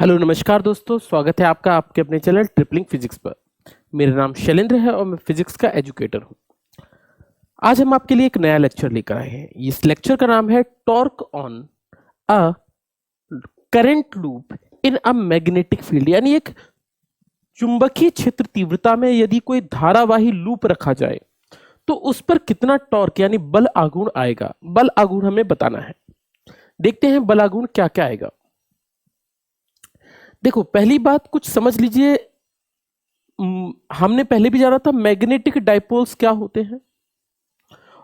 Hello नमस्कार दोस्तों, स्वागत है आपका आपके अपने चैनल ट्रिपलिंग फिजिक्स पर। मेरा नाम शैलेंद्र है और मैं फिजिक्स का एजुकेटर हूं। आज हम आपके लिए एक नया लेक्चर लेकर आए हैं। इस लेक्चर का नाम है torque on a current loop in a magnetic field, यानी एक चुंबकीय क्षेत्र तीव्रता में यदि कोई धारावाही लूप रखा जाए तो उस पर कितना टॉर्क यानी बल आघूर्ण आएगा। बल आघूर्ण हमें बताना है। देखते हैं बल आघूर्ण क्या क्या आएगा। देखो, पहली बात कुछ समझ लीजिए। हमने पहले भी जाना था मैग्नेटिक डाइपोल्स क्या होते हैं,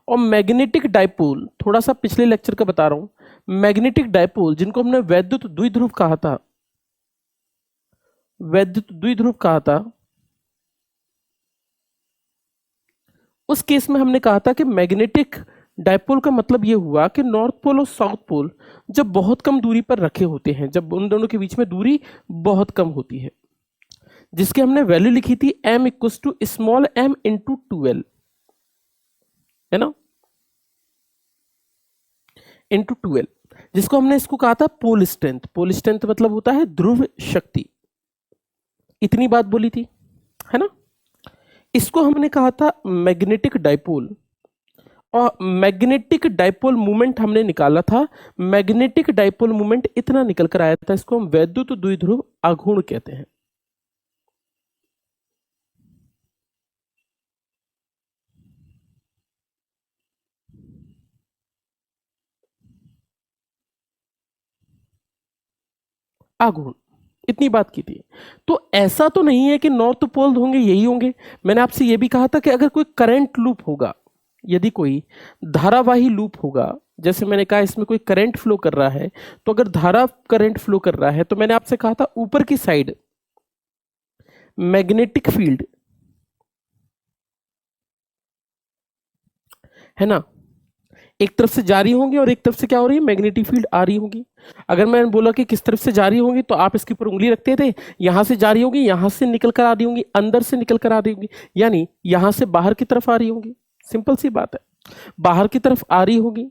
और मैग्नेटिक डाइपोल थोड़ा सा पिछले लेक्चर का बता रहा हूं। मैग्नेटिक डाइपोल जिनको हमने वैद्युत द्विध्रुव कहा था, वैद्युत द्विध्रुव कहा था, उस केस में हमने कहा था कि मैग्नेटिक डाइपोल का मतलब यह हुआ कि नॉर्थ पोल और साउथ पोल जब बहुत कम दूरी पर रखे होते हैं, जब उन दोनों के बीच में दूरी बहुत कम होती है, जिसके हमने वैल्यू लिखी थी m equals to small m into 12, है ना, इंटू 12, जिसको हमने इसको कहा था पोल स्ट्रेंथ। पोल स्ट्रेंथ मतलब होता है ध्रुव शक्ति। इतनी बात बोली थी, है ना। इसको हमने कहा था मैग्नेटिक डाइपोल, और मैग्नेटिक डाइपोल मूवमेंट हमने निकाला था। मैग्नेटिक डाइपोल मूवमेंट इतना निकल कर आया था, इसको हम वैद्युत द्विध्रुव आघूर्ण कहते हैं। आघूर्ण, इतनी बात की थी। तो ऐसा तो नहीं है कि नॉर्थ पोल होंगे यही होंगे। मैंने आपसे यह भी कहा था कि अगर कोई करंट लूप होगा, यदि कोई धारावाही लूप होगा, जैसे मैंने कहा इसमें कोई करंट फ्लो कर रहा है, तो अगर धारा करंट फ्लो कर रहा है तो मैंने आपसे कहा था ऊपर की साइड मैग्नेटिक फील्ड, है ना, एक तरफ से जा रही होंगी और एक तरफ से क्या हो रही है, मैग्नेटिक फील्ड आ रही होगी। अगर मैंने बोला कि किस तरफ से जा रही होंगी तो आप इसके ऊपर उंगली रखते थे। यहां से जा रही होंगी, यहां से निकल कर आ रही होंगी, अंदर से निकल कर आ रही होंगी, यानी यहां से बाहर की तरफ आ रही होंगी। सिंपल सी बात है, बाहर की तरफ आ रही होगी।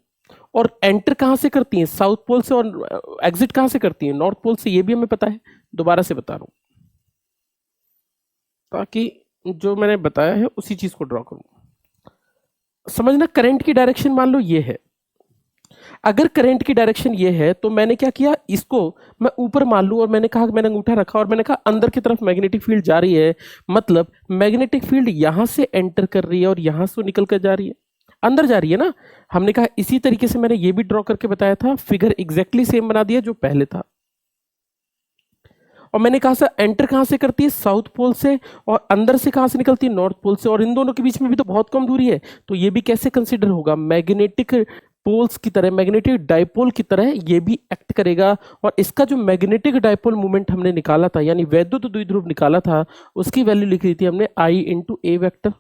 और एंटर कहां से करती हैं, साउथ पोल से, और एग्जिट कहां से करती हैं, नॉर्थ पोल से। ये भी हमें पता है, दोबारा से बता रहा हूं ताकि जो मैंने बताया है उसी चीज को ड्रॉ करूं। समझना, करंट की डायरेक्शन मान लो ये है। अगर करंट की डायरेक्शन ये है तो मैंने क्या किया, इसको मैं ऊपर मान लूं, और मैंने कहा, मैंने अंगूठा रखा और मैंने कहा अंदर की तरफ मैग्नेटिक फील्ड जा रही है, मतलब मैग्नेटिक फील्ड यहां से एंटर कर रही है और यहां से निकल कर जा रही है, अंदर जा रही है ना। हमने कहा इसी तरीके से मैंने ये भी ड्रॉ करके बताया था, फिगर एग्जैक्टली सेम बना दिया जो पहले था। और मैंने कहा सर एंटर कहां से करती है, साउथ पोल से, और अंदर से कहां से निकलती है, नॉर्थ पोल से, और इन दोनों के बीच में भी तो बहुत कम दूरी है। तो ये भी कैसे कंसिडर होगा, मैग्नेटिक पोल्स की तरह, मैग्नेटिक डाइपोल की तरह ये भी एक्ट करेगा। और इसका जो मैग्नेटिक डाइपोल मूवमेंट हमने निकाला था, यानी वैद्युत द्विध्रुव निकाला था, उसकी वैल्यू लिख दी थी हमने I इंटू ए वेक्टर।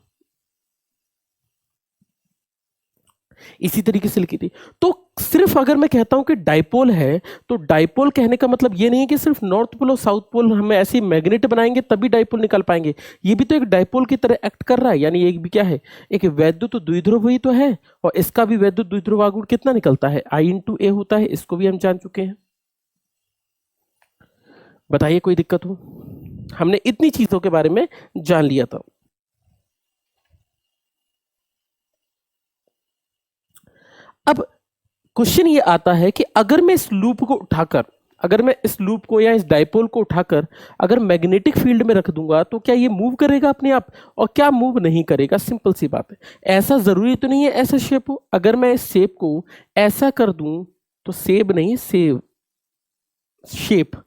इसी तरीके से लिखी थी। तो सिर्फ अगर मैं कहता हूं कि डाइपोल है, तो डाइपोल कहने का मतलब ये नहीं है कि सिर्फ नॉर्थ पोल और साउथ पोल हमें ऐसे मैग्नेट बनाएंगे तभी डाइपोल निकाल पाएंगे। ये भी तो एक डाइपोल की तरह एक्ट कर रहा है, यानी एक भी क्या है, एक वैद्युत द्विध्रुव ही तो है। और इसका भी वैद्युत द्विध्रुव आघूर्ण कितना निकलता है, I इंटू ए होता है। इसको भी हम जान चुके हैं। बताइए कोई दिक्कत हो, हमने इतनी चीजों के बारे में जान लिया था। अब क्वेश्चन ये आता है कि अगर मैं इस लूप को उठाकर, अगर मैं इस लूप को या इस डाइपोल को उठाकर अगर मैग्नेटिक फील्ड में रख दूंगा तो क्या ये मूव करेगा अपने आप, और क्या मूव नहीं करेगा। सिंपल सी बात है। ऐसा जरूरी तो नहीं है ऐसा शेप हो। अगर मैं इस शेप को ऐसा कर दूं तो सेब नहीं, सेव, शेप।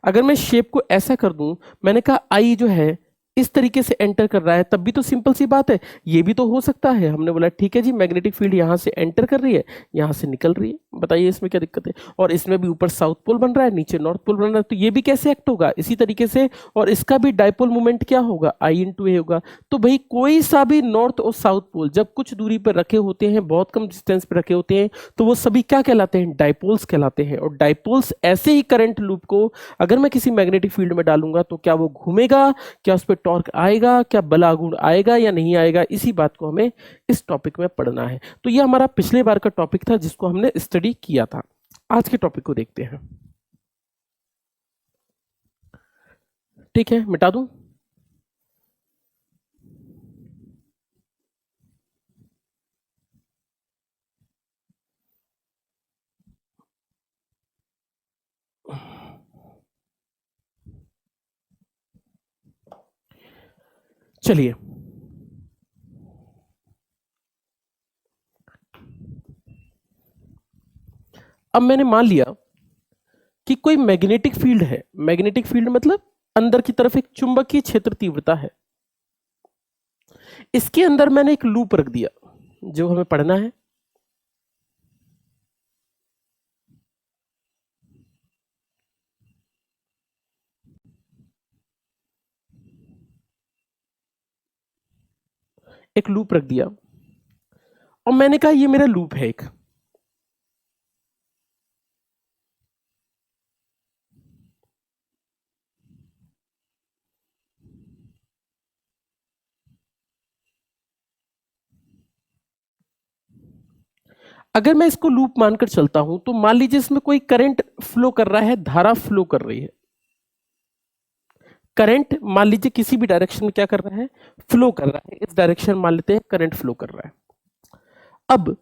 अगर मैं शेप को ऐसा कर दूं, मैंने कहा आई जो है इस तरीके से एंटर कर रहा है, तब भी तो सिंपल सी बात है, ये भी तो हो सकता है। हमने बोला ठीक है जी, मैग्नेटिक फील्ड यहां से एंटर कर रही है, यहां से निकल रही है, बताइए इसमें क्या दिक्कत है। और इसमें भी ऊपर साउथ पोल बन रहा है, नीचे नॉर्थ पोल बन रहा है, तो ये भी कैसे एक्ट होगा, इसी तरीके से। और इसका भी डाइपोल मूवमेंट क्या होगा, आई इंटू ए होगा। तो भाई कोई सा भी नॉर्थ और साउथ पोल जब कुछ दूरी पर रखे होते हैं, बहुत कम डिस्टेंस पर रखे होते हैं, तो वो सभी क्या कहलाते हैं, डाइपोल्स कहलाते हैं। और डाइपोल्स ऐसे ही करंट लूप को अगर मैं किसी मैग्नेटिक फील्ड में डालूंगा तो क्या वो घूमेगा, क्या उस पर टॉर्क आएगा, क्या बल आघूर्ण आएगा या नहीं आएगा, इसी बात को हमें इस टॉपिक में पढ़ना है। तो ये हमारा पिछले बार का टॉपिक था जिसको हमने स्टडी किया था। आज के टॉपिक को देखते हैं। ठीक है, मिटा दूं? चलिए, अब मैंने मान लिया कि कोई मैग्नेटिक फील्ड है। मैग्नेटिक फील्ड मतलब अंदर की तरफ एक चुंबकीय क्षेत्र तीव्रता है। इसके अंदर मैंने एक लूप रख दिया जो हमें पढ़ना है। एक लूप रख दिया और मैंने कहा ये मेरा लूप है एक। अगर मैं इसको लूप मानकर चलता हूं तो मान लीजिए इसमें कोई करंट फ्लो कर रहा है, धारा फ्लो कर रही है। करंट मान लीजिए किसी भी डायरेक्शन में क्या कर रहा है, फ्लो कर रहा है। इस डायरेक्शन मान लेते हैं करंट फ्लो कर रहा है। अब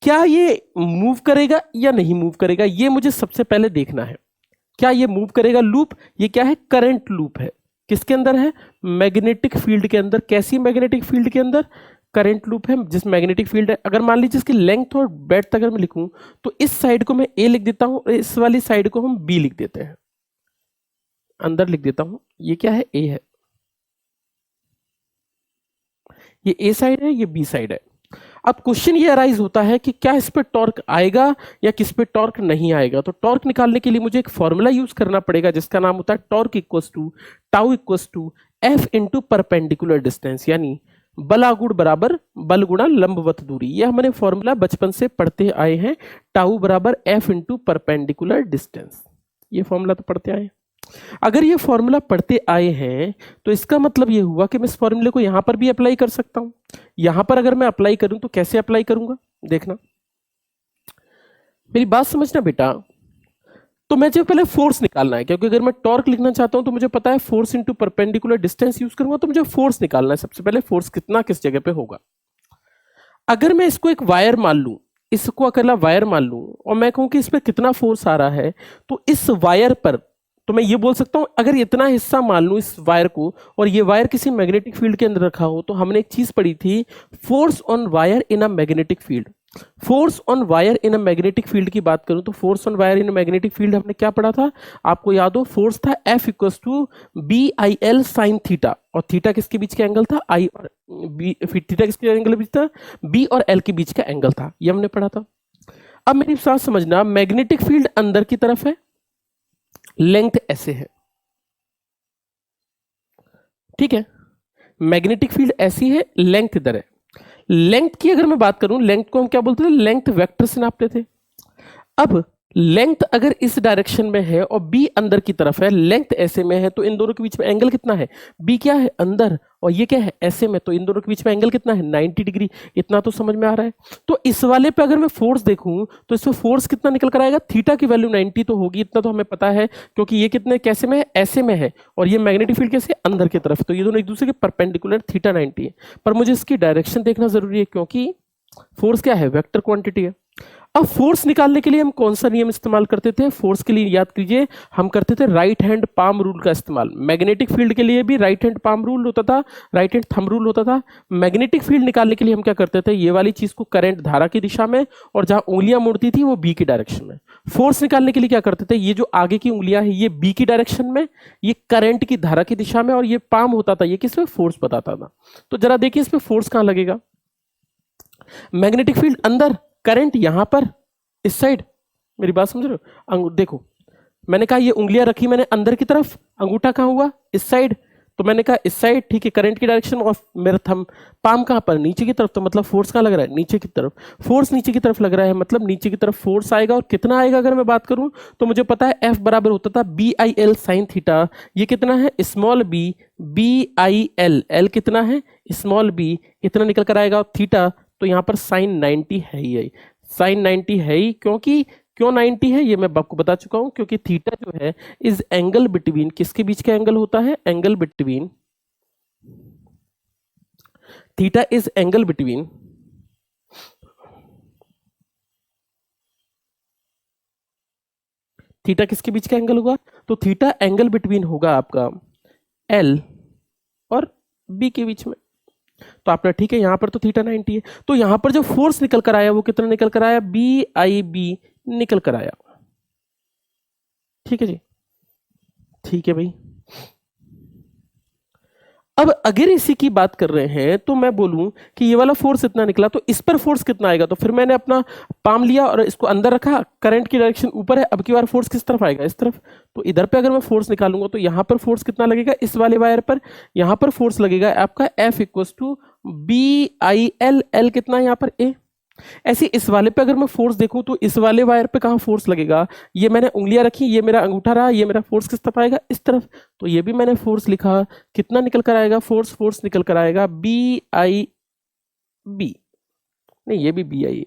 क्या ये मूव करेगा या नहीं मूव करेगा, ये मुझे सबसे पहले देखना है। क्या ये मूव करेगा? लूप, ये क्या है? करंट लूप है। किसके अंदर है? मैग्नेटिक फील्ड के अंदर। कैसी मैग्नेटिक फील्ड के अंदर? करंट लूप है जिस मैग्नेटिक फील्ड है। अगर मान लीजिए इसकी लेंथ और ब्रेड्थ अगर मैं लिखूं तो इस साइड को मैं ए लिख देता हूं और इस वाली साइड को हम बी लिख देते हैं। अंदर लिख देता हूं, ये क्या है? ए है। ये ए साइड है, ये बी साइड है। अब क्वेश्चन ये अराइज होता है कि क्या इस पे टॉर्क आएगा या किस पे टॉर्क नहीं आएगा। तो टॉर्क निकालने के लिए मुझे एक फॉर्मूला यूज करना पड़ेगा जिसका नाम होता है torque equals to tau equals to F into perpendicular distance, यानी बलागुण बराबर बल गुणा लंबवत दूरी। ये हमने फॉर्मूला बचपन से पढ़ते आए हैं, टाउ बराबर एफ इंटू परपेंडिकुलर डिस्टेंस। ये फॉर्मूला तो पढ़ते आए हैं। अगर ये फॉर्मूला पढ़ते आए हैं तो इसका मतलब ये हुआ कि मैं इस फॉर्मूले को यहां पर भी अप्लाई कर सकता हूं। यहां पर अगर मैं अप्लाई करूं तो कैसे अप्लाई करूंगा, देखना, मेरी बात समझना बेटा। तो मुझे पहले फोर्स निकालना है, क्योंकि अगर मैं टॉर्क लिखना चाहता हूं तो मुझे पता है force into perpendicular distance use करूंगा। तो मुझे फोर्स निकालना है सबसे पहले, फोर्स कितना किस जगह पे होगा। अगर मैं इसको एक वायर मान लूं, इसको अकेला वायर मान लूं और मैं कहूं कि इस पे कितना फोर्स आ रहा है, तो इस वायर पर, तो मैं ये बोल सकता हूं अगर इतना हिस्सा मान लूं इस वायर को और ये वायर किसी मैग्नेटिक फील्ड के अंदर रखा हो, तो हमने एक चीज पढ़ी थी, force on wire in a magnetic field. Force on wire in a magnetic field की बात करूं तो force on wire in a magnetic field हमने क्या पढ़ा था, आपको याद हो? फोर्स था F equals to B I L sine theta, और थीटा किसके बीच का एंगल था? आई और बी। फिर थीटा किसके एंगल के बीच था? बी और एल के बीच का एंगल था। ये हमने पढ़ा था। अब मेरी बात समझना, मैग्नेटिक फील्ड अंदर की तरफ है, लेंथ ऐसे है, ठीक है? मैग्नेटिक फील्ड ऐसी है, लेंथ इधर है। लेंथ की अगर मैं बात करूं, लेंथ को हम क्या बोलते थे? लेंथ वेक्टर से नापते थे। अब लेंथ अगर इस डायरेक्शन में है और बी अंदर की तरफ है, लेंथ ऐसे में है, तो इन दोनों के बीच में एंगल कितना है? बी क्या है? अंदर, और ये क्या है? ऐसे में, तो इन दोनों के बीच में एंगल कितना है? 90 डिग्री। इतना तो समझ में आ रहा है। तो इस वाले पे अगर मैं फोर्स देखूं तो इसमें फोर्स कितना निकल कर आएगा? थीटा की वैल्यू 90 तो होगी, इतना तो हमें पता है, क्योंकि ये कितने कैसे में है? ऐसे में है, और ये मैग्नेटिक फील्ड कैसे? अंदर की तरफ। तो ये दोनों एक दूसरे के परपेंडिकुलर, थीटा 90 है। पर मुझे इसकी डायरेक्शन देखना जरूरी है, क्योंकि फोर्स क्या है? वेक्टर क्वांटिटी है। अब फोर्स निकालने के लिए हम कौन सा नियम इस्तेमाल करते थे? फोर्स के लिए याद कीजिए, हम करते थे राइट हैंड पाम रूल का इस्तेमाल। मैग्नेटिक फील्ड के लिए भी राइट हैंड पाम रूल होता था, राइट हैंड थंब रूल होता था। मैग्नेटिक फील्ड निकालने के लिए हम क्या करते थे? ये वाली चीज को करंट धारा की दिशा में, और जहां उंगलियां मुड़ती थी वो बी की डायरेक्शन में। फोर्स निकालने के लिए क्या करते थे? ये जो आगे की उंगलियां है ये बी की डायरेक्शन में, ये करंट की धारा की दिशा में, और ये पाम होता था, ये किसमें? फोर्स बताता था। तो जरा देखिए इसमें फोर्स कहां लगेगा। मैग्नेटिक फील्ड अंदर, करंट यहां पर इस साइड। मेरी बात समझ रहे हो? देखो, मैंने कहा ये उंगलियां रखी मैंने अंदर की तरफ, अंगूठा कहां हुआ? इस साइड। तो मैंने कहा इस साइड, ठीक है, करंट की डायरेक्शन, और मेरा थंब पाम कहां पर? नीचे की तरफ। तो मतलब फोर्स कहां लग रहा है? नीचे की तरफ। फोर्स नीचे की तरफ लग रहा है, मतलब नीचे की तरफ फोर्स आएगा। और कितना आएगा अगर मैं बात करूं तो मुझे पता है एफ बराबर होता था B I L sine theta. ये कितना है? Small B, B I L, L कितना है? स्मॉल बी, इतना निकल कर आएगा। और थीटा तो यहां पर साइन 90 है ही, साइन 90 है ही, क्योंकि क्यों 90 है ये मैं आपको बता चुका हूं, क्योंकि थीटा जो है इज एंगल बिटवीन, किसके बीच का एंगल होता है, angle between, theta is angle between theta किसके बीच का एंगल होगा, तो थीटा एंगल बिटवीन होगा आपका एल और बी के बीच में। तो आपने ठीक है, यहां पर तो थीटा 90 है, तो यहां पर जो फोर्स निकल कर आया वो कितना निकल कर आया, बी आई बी निकल कर आया। ठीक है जी, ठीक है भाई। अब अगर इसी की बात कर रहे हैं तो मैं बोलूं कि ये वाला फोर्स इतना निकला, तो इस पर फोर्स कितना आएगा, तो फिर मैंने अपना पाम लिया और इसको अंदर रखा, करंट की डायरेक्शन ऊपर है, अब की बार फोर्स किस तरफ आएगा, इस तरफ। तो इधर पे अगर मैं फोर्स निकालूंगा तो यहां पर फोर्स कितना लगेगा, इस वाले वायर पर, यहां पर फोर्स लगेगा आपका F equals to B I L, L कितना है यहाँ पर ए। ऐसे इस वाले पे अगर मैं फोर्स देखूं तो इस वाले वायर पे कहां फोर्स लगेगा, ये मैंने उंगलियां रखी, ये मेरा अंगूठा रहा, ये मेरा फोर्स किस तरफ आएगा, इस तरफ। तो ये भी मैंने फोर्स लिखा, कितना निकल कर आएगा, फोर्स निकल कर आएगा बी आई बी, नहीं ये भी बी आई,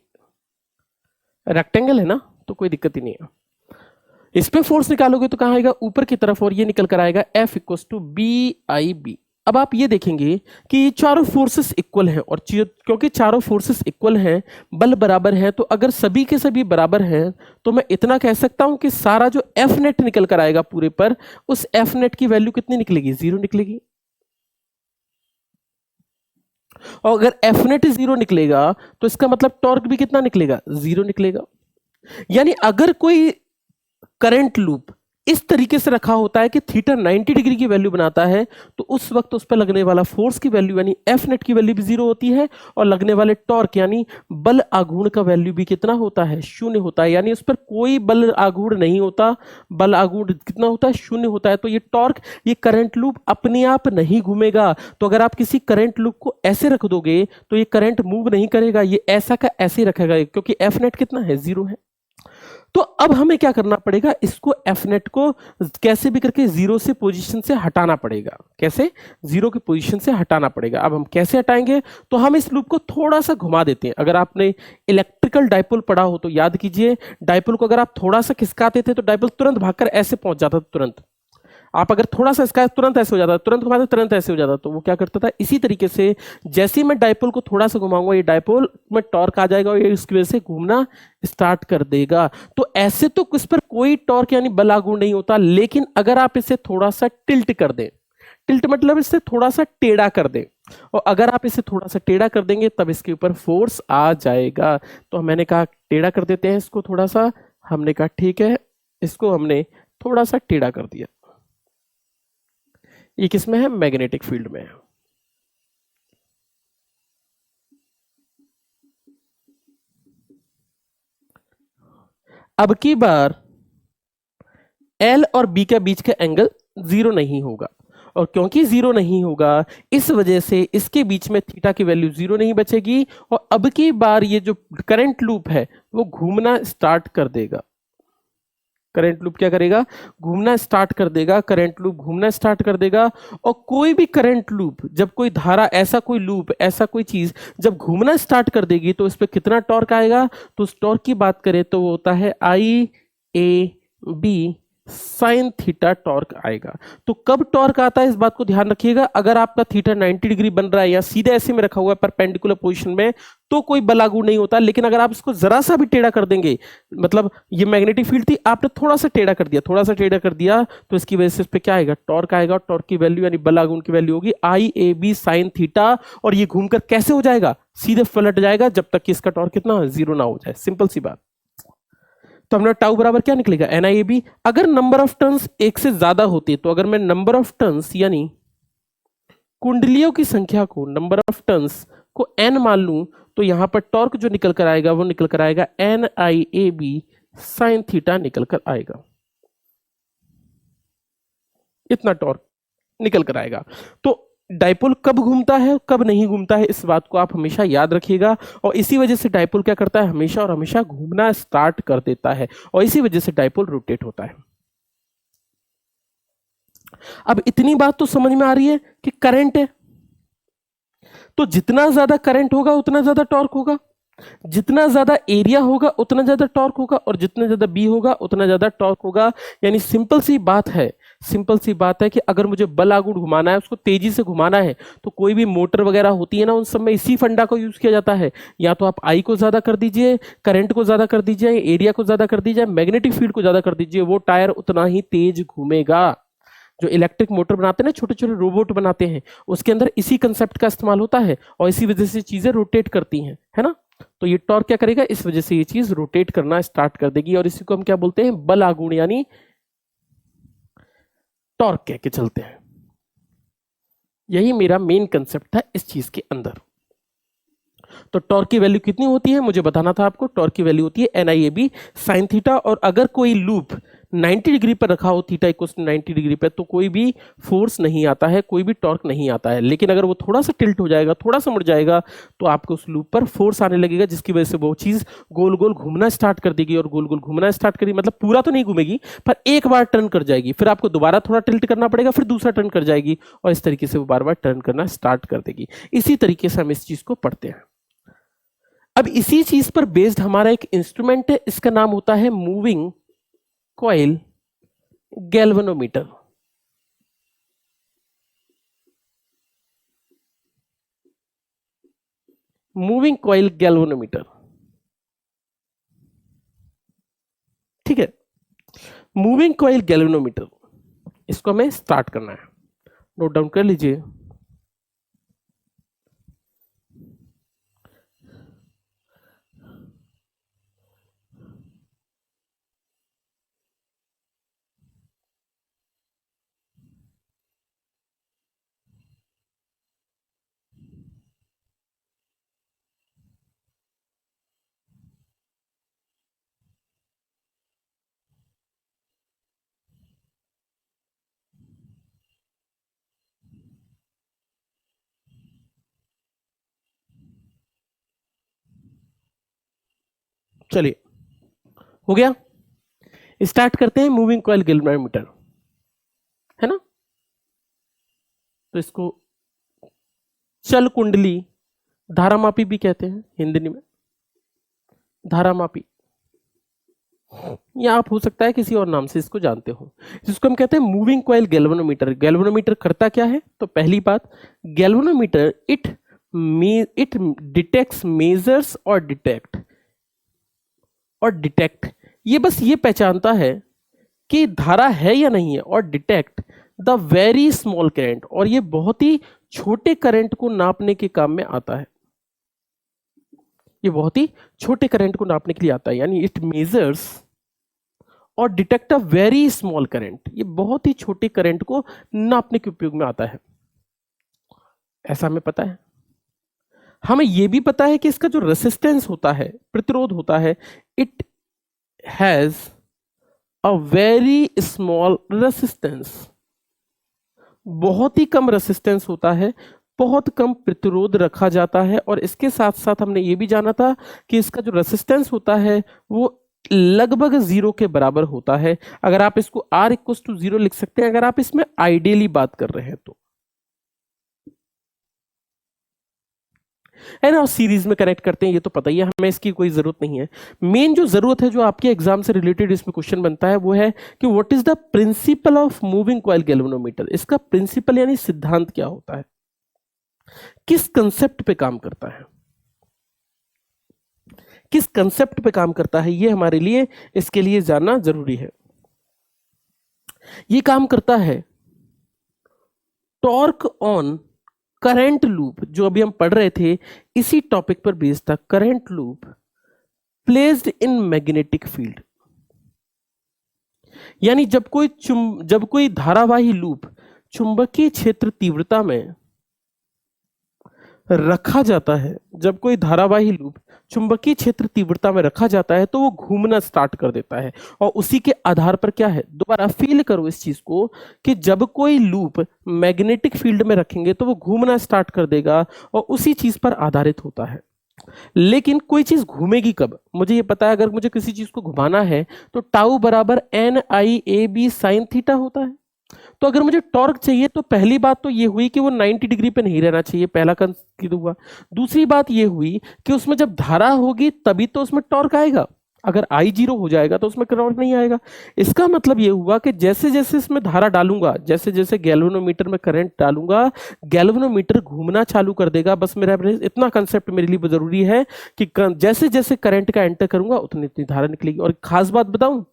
रेक्टेंगल है ना तो कोई दिक्कत ही नहीं है। इस पे फोर्स निकालोगे तो कहां आएगा, ऊपर की तरफ, और ये निकल कर आएगा F equals to B I B. अब आप ये देखेंगे कि ये चारों फोर्सेस इक्वल हैं, और क्योंकि चारों फोर्सेस इक्वल हैं, बल बराबर है, तो अगर सभी के सभी बराबर हैं तो मैं इतना कह सकता हूं कि सारा जो एफ नेट निकल कर आएगा पूरे पर, उस एफ नेट की वैल्यू कितनी निकलेगी, 0 निकलेगी। और अगर एफ नेट 0 निकलेगा तो इसका मतलब टॉर्क भी कितना निकलेगा, 0 निकलेगा। यानी अगर कोई करंट लूप इस तरीके से रखा होता है कि थीटा 90 डिग्री की वैल्यू बनाता है, तो उस वक्त उस पर लगने वाला फोर्स की वैल्यू यानी एफ नेट की वैल्यू भी 0 होती है, और लगने वाले टॉर्क यानी बल आघूर्ण का वैल्यू भी कितना होता है, 0 होता है। यानी उस पर कोई बल आघूर्ण नहीं होता, बल आघूर्ण कितना होता है, 0 होता है। तो ये टॉर्क, ये करंट लूप अपने आप नहीं घूमेगा। तो अगर आप किसी करंट लूप को ऐसे रख दोगे तो ये करंट मूव नहीं करेगा, ये ऐसा का ऐसे ही रखेगा, क्योंकि एफ नेट कितना है, 0 है। तो अब हमें क्या करना पड़ेगा, इसको एफ नेट को कैसे भी करके 0 से पोजीशन से हटाना पड़ेगा। कैसे, 0 की पोजीशन से हटाना पड़ेगा। अब हम कैसे हटाएंगे, तो हम इस लूप को थोड़ा सा घुमा देते हैं। अगर आपने इलेक्ट्रिकल डाइपोल पढ़ा हो तो याद कीजिए, डाइपोल को अगर आप थोड़ा सा खिसकाते थे तो डाइपोल तुरंत भागकर ऐसे पहुंच जाता था, तुरंत। आप अगर थोड़ा सा इसका तुरंत ऐसे हो जाता, तुरंत घुमाते तुरंत ऐसे हो जाता। तो वो क्या करता था, इसी तरीके से जैसे ही मैं डाइपोल को थोड़ा सा घुमाऊंगा, ये डाइपोल में टॉर्क आ जाएगा और ये इसकी वजह से घूमना स्टार्ट कर देगा। तो ऐसे तो इस पर कोई टॉर्क यानी बल लागू नहीं होता, लेकिन अगर आप इसे थोड़ा सा टिल्ट कर दें, टिल्ट मतलब इससे थोड़ा सा टेढ़ा कर दें, और अगर आप इसे थोड़ा सा टेढ़ा कर देंगे तब इसके ऊपर फोर्स आ जाएगा। तो मैंने कहा टेढ़ा कर देते हैं इसको थोड़ा सा, हमने कहा ठीक है, इसको हमने थोड़ा सा टेढ़ा कर दिया। ये किसमें है, मैग्नेटिक फील्ड में है। अब की बार L और B के बीच का एंगल 0 नहीं होगा, और क्योंकि 0 नहीं होगा इस वजह से इसके बीच में थीटा की वैल्यू 0 नहीं बचेगी, और अब की बार ये जो करंट लूप है वो घूमना स्टार्ट कर देगा। करंट लूप क्या करेगा, घूमना स्टार्ट कर देगा, करंट लूप घूमना स्टार्ट कर देगा। और कोई भी करंट लूप, जब कोई धारा, ऐसा कोई लूप, ऐसा कोई चीज जब घूमना स्टार्ट कर देगी तो इस पे कितना टॉर्क आएगा, तो उस टॉर्क की बात करें तो वो होता है I A B sine theta torque आएगा। तो कब टॉर्क आता है इस बात को ध्यान रखिएगा, अगर आपका थीटा 90 डिग्री बन रहा है या सीधे ऐसे में रखा हुआ है परपेंडिकुलर पोजीशन में, तो कोई बल लागू नहीं होता। लेकिन अगर आप इसको जरा सा भी टेढ़ा कर देंगे, मतलब ये मैग्नेटिक फील्ड थी, आपने थोड़ा सा टेढ़ा कर दिया, थोड़ा सा टेढ़ा कर दिया, तो इसकी वजह से इस पे क्या आएगा, टॉर्क आएगा। टॉर्क की वैल्यू यानी बल आघूर्ण की वैल्यू होगी आई ए बी साइन थीटा, और ये घूमकर कैसे हो जाएगा, सीधे पलट जाएगा जब तक कि इसका टॉर्क कितना 0 ना हो जाए। सिंपल सी बात। तो हमने टाउ बराबर क्या निकलेगा, NIAB। अगर नंबर ऑफ टर्न्स एक से ज्यादा होती, तो अगर मैं नंबर ऑफ टर्न्स यानी कुंडलियों की संख्या को, नंबर ऑफ टर्न्स को n मान लूं, तो यहां पर टॉर्क जो निकल कर आएगा वो निकल कर आएगा NIAB साइन थीटा निकल कर आएगा। इतना टॉर्क निकल कर आएगा। तो डाइपोल कब घूमता है कब नहीं घूमता है, इस बात को आप हमेशा याद रखिएगा। और इसी वजह से डाइपोल क्या करता है, हमेशा और हमेशा घूमना स्टार्ट कर देता है, और इसी वजह से डाइपोल रोटेट होता है। अब इतनी बात तो समझ में आ रही है कि करंट है, तो जितना ज्यादा करंट होगा उतना ज्यादा टॉर्क होगा। जितना ज्यादा एरिया होगा उतना ज्यादा टॉर्क होगा, और जितना ज्यादा बी होगा उतना ज्यादा टॉर्क होगा। यानी सिंपल सी बात है, सिंपल सी बात है कि अगर मुझे बल आगुड़ घुमाना है, उसको तेजी से घुमाना है, तो कोई भी मोटर वगैरह होती है ना, उन सब में इसी फंडा को यूज किया जाता है। या तो आप आई को ज्यादा कर दीजिए, करंट को ज्यादा कर दीजिए, एरिया को ज्यादा कर दीजिए, मैग्नेटिक फील्ड को ज्यादा कर दीजिए, वो टायर उतना ही तेज घूमेगा। जो इलेक्ट्रिक मोटर बनाते हैं ना, छोटे छोटे रोबोट बनाते हैं, उसके अंदर इसी कंसेप्ट का इस्तेमाल होता है, और इसी वजह से चीजें रोटेट करती हैं, है ना। तो ये टॉर्क क्या करेगा, इस वजह से ये चीज रोटेट करना स्टार्ट कर देगी, और इसी को हम क्या बोलते हैं, बल आघूर्ण यानी टॉर्क कह के चलते हैं। यही मेरा मेन कंसेप्ट था इस चीज के अंदर। तो टॉर्क की वैल्यू कितनी होती है मुझे बताना था आपको। टॉर्क की वैल्यू होती है NIAB साइन थीटा, और अगर कोई लूप 90 डिग्री पर रखा हो, थीटा इक्वल 90 डिग्री पर, तो कोई भी फोर्स नहीं आता है, कोई भी टॉर्क नहीं आता है। लेकिन अगर वो थोड़ा सा टिल्ट हो जाएगा, थोड़ा सा मुड़ जाएगा, तो आपको उस लूप पर फोर्स आने लगेगा, जिसकी वजह से वो चीज गोल गोल घूमना स्टार्ट कर देगी। और गोल गोल घूमना स्टार्ट करेगी मतलब पूरा तो नहीं घूमेगी, पर एक बार टर्न कर जाएगी, फिर आपको दोबारा थोड़ा टिल्ट करना पड़ेगा, फिर दूसरा टर्न कर जाएगी, और इस तरीके से वो बार बार टर्न करना स्टार्ट कर देगी। इसी तरीके से हम इस चीज को पढ़ते हैं। अब इसी चीज पर बेस्ड हमारा एक इंस्ट्रूमेंट है, इसका नाम होता है moving coil galvanometer. Moving coil galvanometer, ठीक है। मूविंग कॉइल गैल्वेनोमीटर, इसको हमें स्टार्ट करना है, नोट डाउन कर लीजिए। चलिए, हो गया। स्टार्ट करते हैं मूविंग कॉइल गैल्वेनोमीटर, है ना। तो इसको चल कुंडली धारामापी भी कहते हैं हिंदी में, धारामापी, या आप हो सकता है किसी और नाम से इसको जानते हो। जिसको हम कहते हैं मूविंग कॉइल गैल्वेनोमीटर। गैल्वेनोमीटर करता क्या है, तो पहली बात, गैल्वेनोमीटर इट डिटेक्ट्स, मेजर्स और डिटेक्ट, ये बस ये पहचानता है कि धारा है या नहीं है, और detect the very small current, और ये बहुत ही छोटे करंट को नापने के काम में आता है। ये बहुत ही छोटे करंट को नापने के लिए आता है, यानी इट मेजर्स और detect a very small current, ये बहुत ही छोटे करंट को नापने के उपयोग में आता है। ऐसा हमें पता है। हमें यह भी पता है कि इसका जो रेसिस्टेंस होता है, प्रतिरोध होता है, it has a very small resistance, बहुत ही कम रेसिस्टेंस होता है, बहुत कम प्रतिरोध रखा जाता है। और इसके साथ साथ हमने ये भी जाना था कि इसका जो रेसिस्टेंस होता है वो लगभग 0 के बराबर होता है। अगर आप इसको R इक्वल टू 0 लिख सकते हैं, अगर आप इसमें आइडियली बात कर रहे हैं तो, है ना। और सीरीज में कनेक्ट करते हैं, ये तो पता ही है, हमें इसकी कोई जरूरत नहीं है। मेन जो जरूरत है, जो आपके एग्जाम से रिलेटेड इसमें क्वेश्चन बनता है, वो है कि what is the principle of moving coil galvanometer. इसका प्रिंसिपल यानी सिद्धांत क्या होता है, किस कंसेप्ट पे काम करता है, किस कंसेप्ट पे काम करता है, ये हमारे लिए, इसके लिए जानना जरूरी है। ये काम करता है टॉर्क ऑन करंट लूप, जो अभी हम पढ़ रहे थे, इसी टॉपिक पर बेस्ड था। Current loop placed in magnetic field, यानी जब कोई धारावाही लूप चुंबकीय क्षेत्र तीव्रता में रखा जाता है, जब कोई धारावाही लूप चुंबकीय क्षेत्र तीव्रता में रखा जाता है, तो वो घूमना स्टार्ट कर देता है। और उसी के आधार पर क्या है, दोबारा फील करो इस चीज को, कि जब कोई लूप मैग्नेटिक फील्ड में रखेंगे तो वो घूमना स्टार्ट कर देगा, और उसी चीज पर आधारित होता है। लेकिन कोई चीज घूमेगी कब, मुझे ये पता है। अगर मुझे किसी चीज को घुमाना है तो टाउ बराबर NIAB साइन थीटा होता है। तो अगर मुझे टॉर्क चाहिए तो पहली बात तो ये हुई कि वो 90 डिग्री पे नहीं रहना चाहिए, पहला कंसीडर हुआ। दूसरी बात ये हुई कि उसमें जब धारा होगी तभी तो उसमें टॉर्क आएगा, अगर आई जीरो हो जाएगा तो उसमें टॉर्क नहीं आएगा। इसका मतलब ये हुआ कि जैसे जैसे इसमें धारा डालूंगा, जैसे जैसे गैल्वेनोमीटर में करंट डालूंगा, गैल्वेनोमीटर घूमना चालू कर देगा। बस मेरा इतना कंसेप्ट मेरे लिए जरूरी है कि जैसे जैसे करंट का एंटर करूंगा उतनी उतनी धारा निकलेगी। और खास बात बताऊं,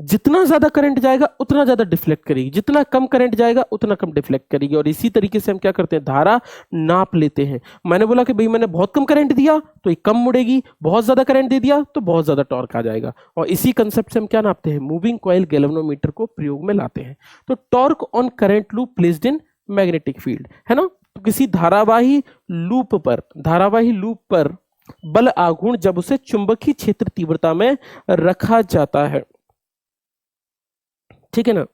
जितना ज्यादा करंट जाएगा उतना ज्यादा डिफ्लेक्ट करेगी, जितना कम करंट जाएगा उतना कम डिफ्लेक्ट करेगी। और इसी तरीके से हम क्या करते हैं, धारा नाप लेते हैं। मैंने बोला कि भाई मैंने बहुत कम करंट दिया तो ये कम मुड़ेगी, बहुत ज्यादा करंट दे दिया तो बहुत ज्यादा टॉर्क आ जाएगा। और इसी कंसेप्ट से हम क्या नापते हैं, मूविंग कॉइल गैल्वेनोमीटर को प्रयोग में लाते हैं। तो torque on current loop placed in magnetic field, है ना। तो किसी धारावाही लूप पर बल आघूर्ण जब उसे चुंबकीय क्षेत्र तीव्रता में रखा जाता है, ठीक है ना।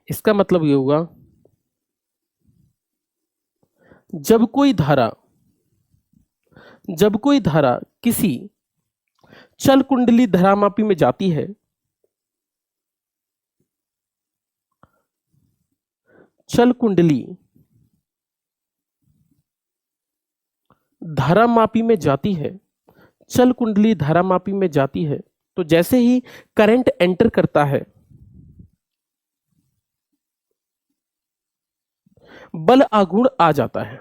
इसका मतलब ये हुआ, जब कोई धारा किसी चल कुंडली धारामापी में जाती है, चल कुंडली धारामापी में जाती है, चल कुंडली धारामापी में जाती है, तो जैसे ही करंट एंटर करता है, बल आघूर्ण आ जाता है।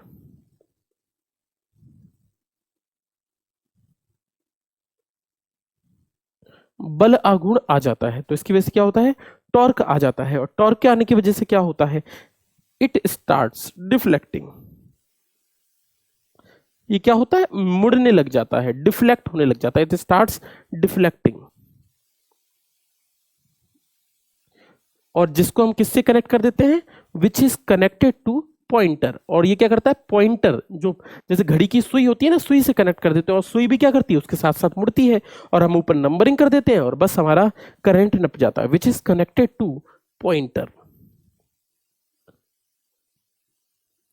बल आघूर्ण आ जाता है तो इसकी वजह से क्या होता है, टॉर्क आ जाता है। और टॉर्क के आने की वजह से क्या होता है, इट स्टार्ट्स डिफ्लेक्टिंग। ये क्या होता है, मुड़ने लग जाता है, डिफ्लेक्ट होने लग जाता है, इट स्टार्ट्स डिफ्लेक्टिंग। और जिसको हम किससे कनेक्ट कर देते हैं, which is connected to pointer. और ये क्या करता है, पॉइंटर जो जैसे घड़ी की सुई होती है ना, सुई से कनेक्ट कर देते हैं, और सुई भी क्या करती है, उसके साथ साथ मुड़ती है, और हम ऊपर नंबरिंग कर देते हैं और बस हमारा करंट नप जाता है। Which is connected to pointer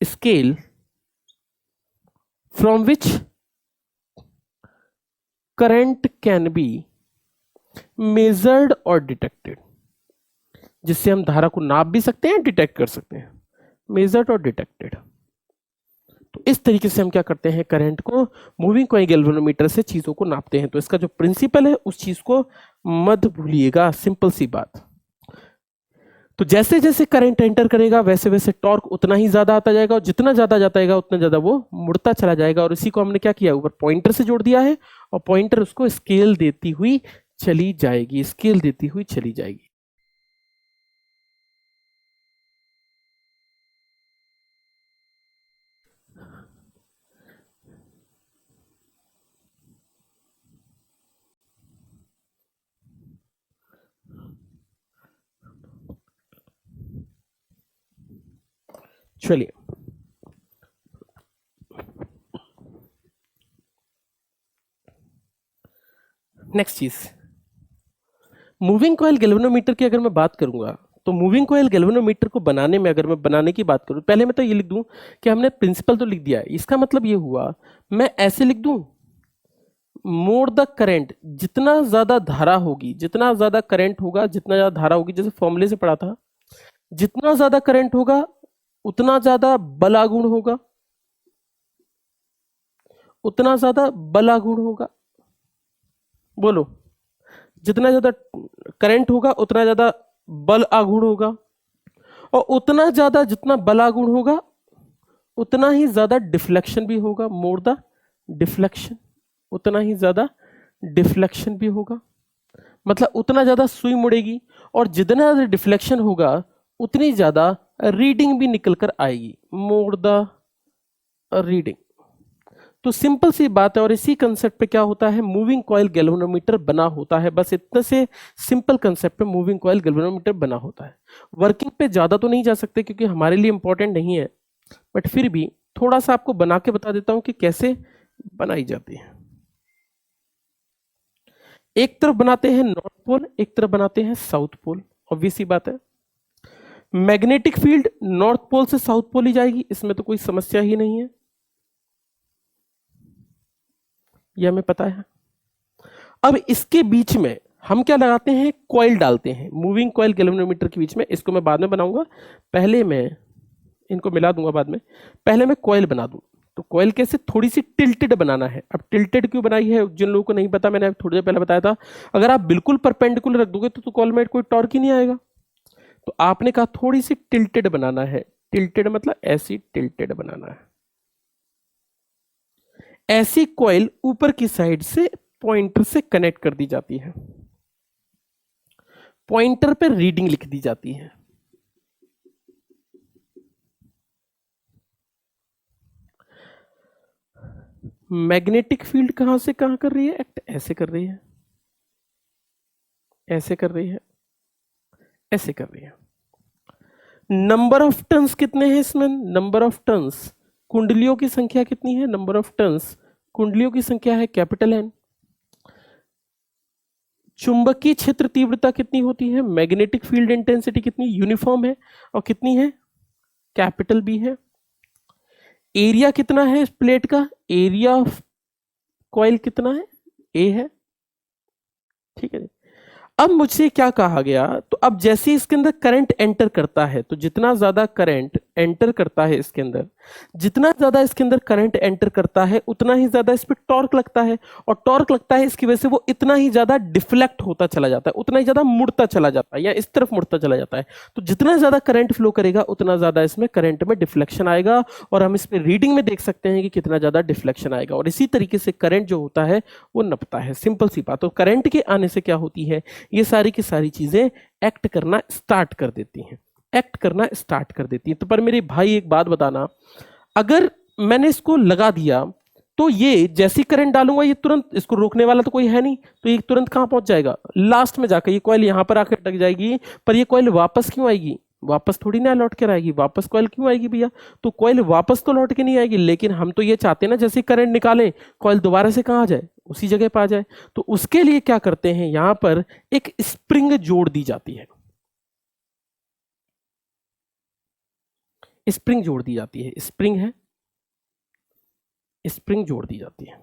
scale from which current can be measured और डिटेक्टेड, जिससे हम धारा को नाप भी सकते हैं, डिटेक्ट कर सकते हैं, मेजर्ड और डिटेक्टेड। तो इस तरीके से हम क्या करते हैं, करंट को मूविंग कॉइल गैल्वेनोमीटर से चीजों को नापते हैं। तो इसका जो प्रिंसिपल है उस चीज को मत भूलिएगा, सिंपल सी बात। तो जैसे जैसे करंट एंटर करेगा वैसे वैसे टॉर्क उतना ही ज्यादा आता जाएगा, और जितना ज्यादा जाता जाएगा उतना ज्यादा वो मुड़ता चला जाएगा। और इसी को हमने क्या किया, ऊपर पॉइंटर से जोड़ दिया है, और पॉइंटर उसको स्केल देती हुई चली जाएगी, स्केल देती हुई चली जाएगी। चलिए नेक्स्ट चीज, मूविंग कॉइल गैल्वेनोमीटर की अगर मैं बात करूंगा, तो मूविंग कॉइल गैल्वेनोमीटर को बनाने में अगर मैं बनाने की बात करूं, पहले मैं तो ये लिख दूं कि हमने प्रिंसिपल तो लिख दिया है। इसका मतलब ये हुआ, मैं ऐसे लिख दूं, मोर द करंट, जितना ज्यादा धारा होगी, जितना ज्यादा करंट होगा, जितना ज्यादा धारा होगी, जैसे फॉर्मूले से पढ़ा था, जितना ज्यादा करंट होगा उतना ज्यादा बल आघूर्ण होगा, उतना ज्यादा बल आघूर्ण होगा। बोलो, जितना ज्यादा करंट होगा उतना ज्यादा बल आघूर्ण होगा, और उतना ज्यादा जितना बल आघूर्ण होगा उतना ही ज्यादा डिफ्लेक्शन भी होगा, मोर द डिफ्लेक्शन, उतना ही ज्यादा डिफ्लेक्शन भी होगा। मतलब उतना ज्यादा सुई मुड़ेगी, और जितना ज्यादा डिफ्लेक्शन होगा उतनी ज्यादा रीडिंग भी निकल कर आएगी, मोर द रीडिंग। तो सिंपल सी बात है, और इसी कंसेप्ट पे क्या होता है, मूविंग कॉइल गैल्वेनोमीटर बना होता है। बस इतने से सिंपल कंसेप्ट पे मूविंग कॉइल गैल्वेनोमीटर बना होता है। वर्किंग पे ज्यादा तो नहीं जा सकते क्योंकि हमारे लिए इंपॉर्टेंट नहीं है, बट फिर भी थोड़ा सा आपको बना के बता देता हूं कि कैसे बनाई जाती है। एक तरफ बनाते हैं नॉर्थ पोल, एक तरफ बनाते हैं साउथ पोल, ऑब्वियस सी बात है। मैग्नेटिक फील्ड नॉर्थ पोल से साउथ पोल ही जाएगी, इसमें तो कोई समस्या ही नहीं है, ये हमें पता है। अब इसके बीच में हम क्या लगाते हैं, कॉइल डालते हैं, मूविंग कॉइल गैल्वेनोमीटर के बीच में। इसको मैं बाद में बनाऊंगा, पहले मैं इनको मिला दूंगा बाद में, पहले मैं कॉइल बना दूं। तो कॉइल कैसे, थोड़ी सी टिल्टेड बनाना है। अब टिल्टेड क्यों बनाई है, जिन लोगों को नहीं पता, मैंने थोड़ी देर पहले बताया था, अगर आप बिल्कुल परपेंडिकुलर रख दोगे तो कॉइल में कोई टॉर्क ही नहीं आएगा। तो आपने कहा थोड़ी सी टिल्टेड बनाना है, टिल्टेड मतलब ऐसी टिल्टेड बनाना है। ऐसी कॉइल ऊपर की साइड से पॉइंटर से कनेक्ट कर दी जाती है, पॉइंटर पे रीडिंग लिख दी जाती है। मैग्नेटिक फील्ड कहां से कहां कर रही है एक्ट, ऐसे कर रही है, ऐसे कर रही है, ऐसे कर रही है। नंबर ऑफ टर्न्स कितने हैं इसमें, नंबर ऑफ टर्न्स, कुंडलियों की संख्या कितनी है, नंबर ऑफ टर्न्स, कुंडलियों की संख्या है कैपिटल एन। चुंबकीय क्षेत्र तीव्रता कितनी होती है, मैग्नेटिक फील्ड इंटेंसिटी कितनी, यूनिफॉर्म है, और कितनी है, कैपिटल बी है। एरिया कितना है इस प्लेट का, एरिया ऑफ कॉइल कितना है, ए है। ठीक है जी। अब मुझसे क्या कहा गया, तो अब जैसे इसके अंदर करंट एंटर करता है, तो जितना ज्यादा करंट एंटर करता है इसके अंदर, जितना ज्यादा इसके अंदर करंट एंटर करता है, उतना ही ज्यादा इस पर टॉर्क लगता है, और टॉर्क लगता है इसकी वजह से वो इतना ही ज्यादा डिफ्लेक्ट होता चला जाता है, उतना ही ज्यादा मुड़ता चला जाता है, या इस तरफ मुड़ता चला जाता है। तो जितना ज्यादा करंट फ्लो करेगा उतना ज्यादा इसमें करंट में डिफ्लेक्शन आएगा, और हम इस पे रीडिंग में देख सकते हैं कि कितना ज्यादा डिफ्लेक्शन आएगा। और इसी तरीके से करंट जो होता है वो नपता है, सिंपल सी बात। तो करंट के आने से क्या होती है, ये सारी की सारी चीजें एक्ट करना स्टार्ट कर देती हैं, एक्ट करना स्टार्ट कर देती हैं। तो पर मेरे भाई एक बात बताना, अगर मैंने इसको लगा दिया तो ये जैसी करंट डालूंगा ये तुरंत, इसको रोकने वाला तो कोई है नहीं, तो ये तुरंत कहां पहुंच जाएगा, लास्ट में जाकर ये कॉइल यहां पर आकर अटक जाएगी। पर ये कॉइल वापस क्यों आएगी, वापस थोड़ी ना लौट कर आएगी, वापस कॉइल क्यों आएगी भैया, तो कॉइल वापस तो लौट के नहीं आएगी, लेकिन हम तो ये चाहते हैं ना जैसे करंट निकालें कॉइल दोबारा से कहां आ जाए, उसी जगह पर आ जाए। तो उसके लिए क्या करते हैं, यहां पर एक स्प्रिंग जोड़ दी जाती है, स्प्रिंग जोड़ दी जाती है, स्प्रिंग है, स्प्रिंग जोड़ दी जाती है।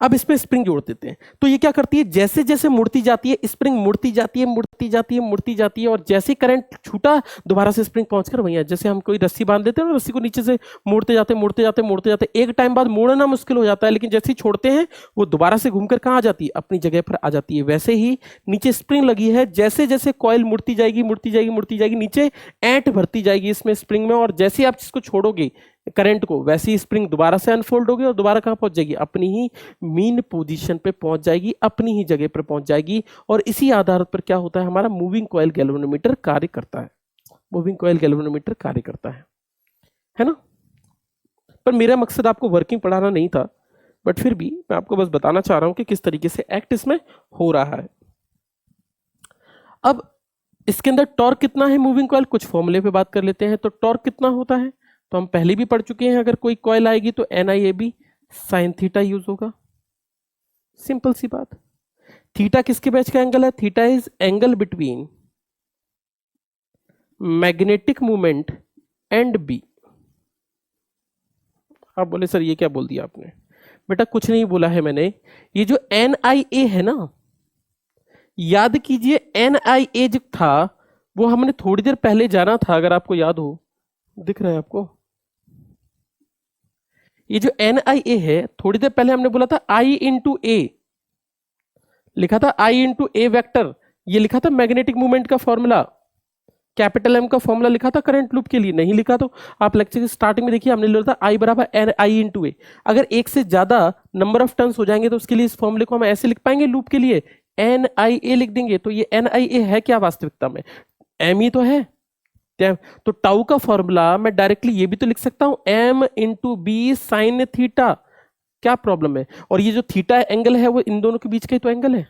अब इसमें स्प्रिंग जोड़ देते हैं, तो ये क्या करती है, जैसे जैसे मुड़ती जाती है स्प्रिंग, मुड़ती जाती है, मुड़ती जाती है, मुड़ती जाती है, और जैसे करंट छूटा दोबारा से स्प्रिंग पहुंचकर वहीं, जैसे हम कोई रस्सी बांध देते हैं ना, रस्सी को नीचे से मोड़ते जाते मोड़ते जाते मोड़ते जाते, एक टाइम बाद मोड़ना मुश्किल हो जाता है, लेकिन जैसे ही छोड़ते हैं वो दोबारा से घूमकर कहां आ जाती है, अपनी जगह पर आ जाती है। वैसे ही नीचे स्प्रिंग लगी है, जैसे जैसे कॉइल मुड़ती जाएगी मुड़ती जाएगी मुड़ती जाएगी, नीचे ऐंठ भरती जाएगी इसमें स्प्रिंग में, और जैसे ही आप इसको छोड़ोगे करंट को, वैसे ही स्प्रिंग दोबारा से अनफोल्ड होगी और दोबारा कहां पहुंच जाएगी, अपनी ही मीन पोजीशन पे पहुंच जाएगी, अपनी ही जगह पर पहुंच जाएगी। और इसी आधार पर क्या होता है, हमारा मूविंग कॉइल गैल्वेनोमीटर कार्य करता है, मूविंग कॉइल गैल्वेनोमीटर कार्य करता है ना। पर मेरा मकसद आपको वर्किंग पढ़ाना नहीं था, बट फिर भी मैं आपको बस बताना चाह रहा हूं कि किस तरीके से एक्ट इसमें हो रहा है। अब इसके अंदर टॉर्क कितना है मूविंग कॉइल, कुछ फॉर्मूले पे बात कर लेते हैं। तो टॉर्क कितना होता है तो हम पहले भी पढ़ चुके हैं, अगर कोई कॉइल आएगी तो NIAB साइन थीटा यूज होगा, सिंपल सी बात। थीटा किसके बीच का एंगल है, theta is angle between magnetic movement and B. आप बोले सर ये क्या बोल दिया आपने, बेटा कुछ नहीं बोला है मैंने, ये जो NIA है ना, याद कीजिए NIA जो था वो हमने थोड़ी देर पहले जाना था, अगर आपको याद हो, दिख रहा है आपको, ये जो NIA है थोड़ी देर पहले हमने बोला था I इंटू ए, लिखा था I इंटू ए वैक्टर, ये लिखा था मैग्नेटिक मूवमेंट का फॉर्मूला, कैपिटल M का फॉर्मूला लिखा था करंट लूप के लिए, नहीं लिखा तो आप लेक्चर की स्टार्टिंग में देखिए, हमने लिखा था I बराबर I इंटू ए। अगर एक से ज्यादा नंबर ऑफ टर्न्स हो जाएंगे तो उसके लिए इस फॉर्मूले को हम ऐसे लिख पाएंगे, लूप के लिए NIA लिख देंगे। तो ये NIA है क्या वास्तविकता में, M ही तो है। तो टाउ का फॉर्मूला मैं डायरेक्टली ये भी तो लिख सकता हूं, M into B sine theta, क्या प्रॉब्लम है। और ये जो थीटा एंगल है वो इन दोनों के बीच का ही तो एंगल है।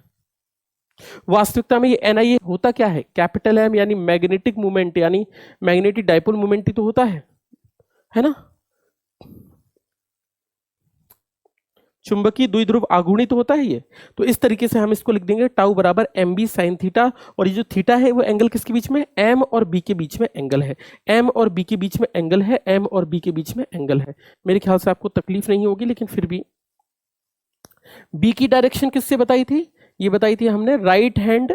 वास्तविकता में ये NIA होता क्या है, कैपिटल M यानी मैग्नेटिक मूवमेंट, यानी मैग्नेटिक डाइपोल मूवमेंट ही तो होता है ना। चुंबकीय द्विध्रुव आघूर्णित तो होता है ये। तो इस तरीके से हम इसको लिख देंगे टाउ बराबर MB साइन थीटा, और ये जो थीटा है वो एंगल किसके बीच में, M और B के बीच में एंगल है, M और B के बीच में एंगल है, M और B के बीच में एंगल है। मेरे ख्याल से आपको तकलीफ नहीं होगी, लेकिन फिर भी B की डायरेक्शन किससे बताई थी, ये बताई थी हमने राइट हैंड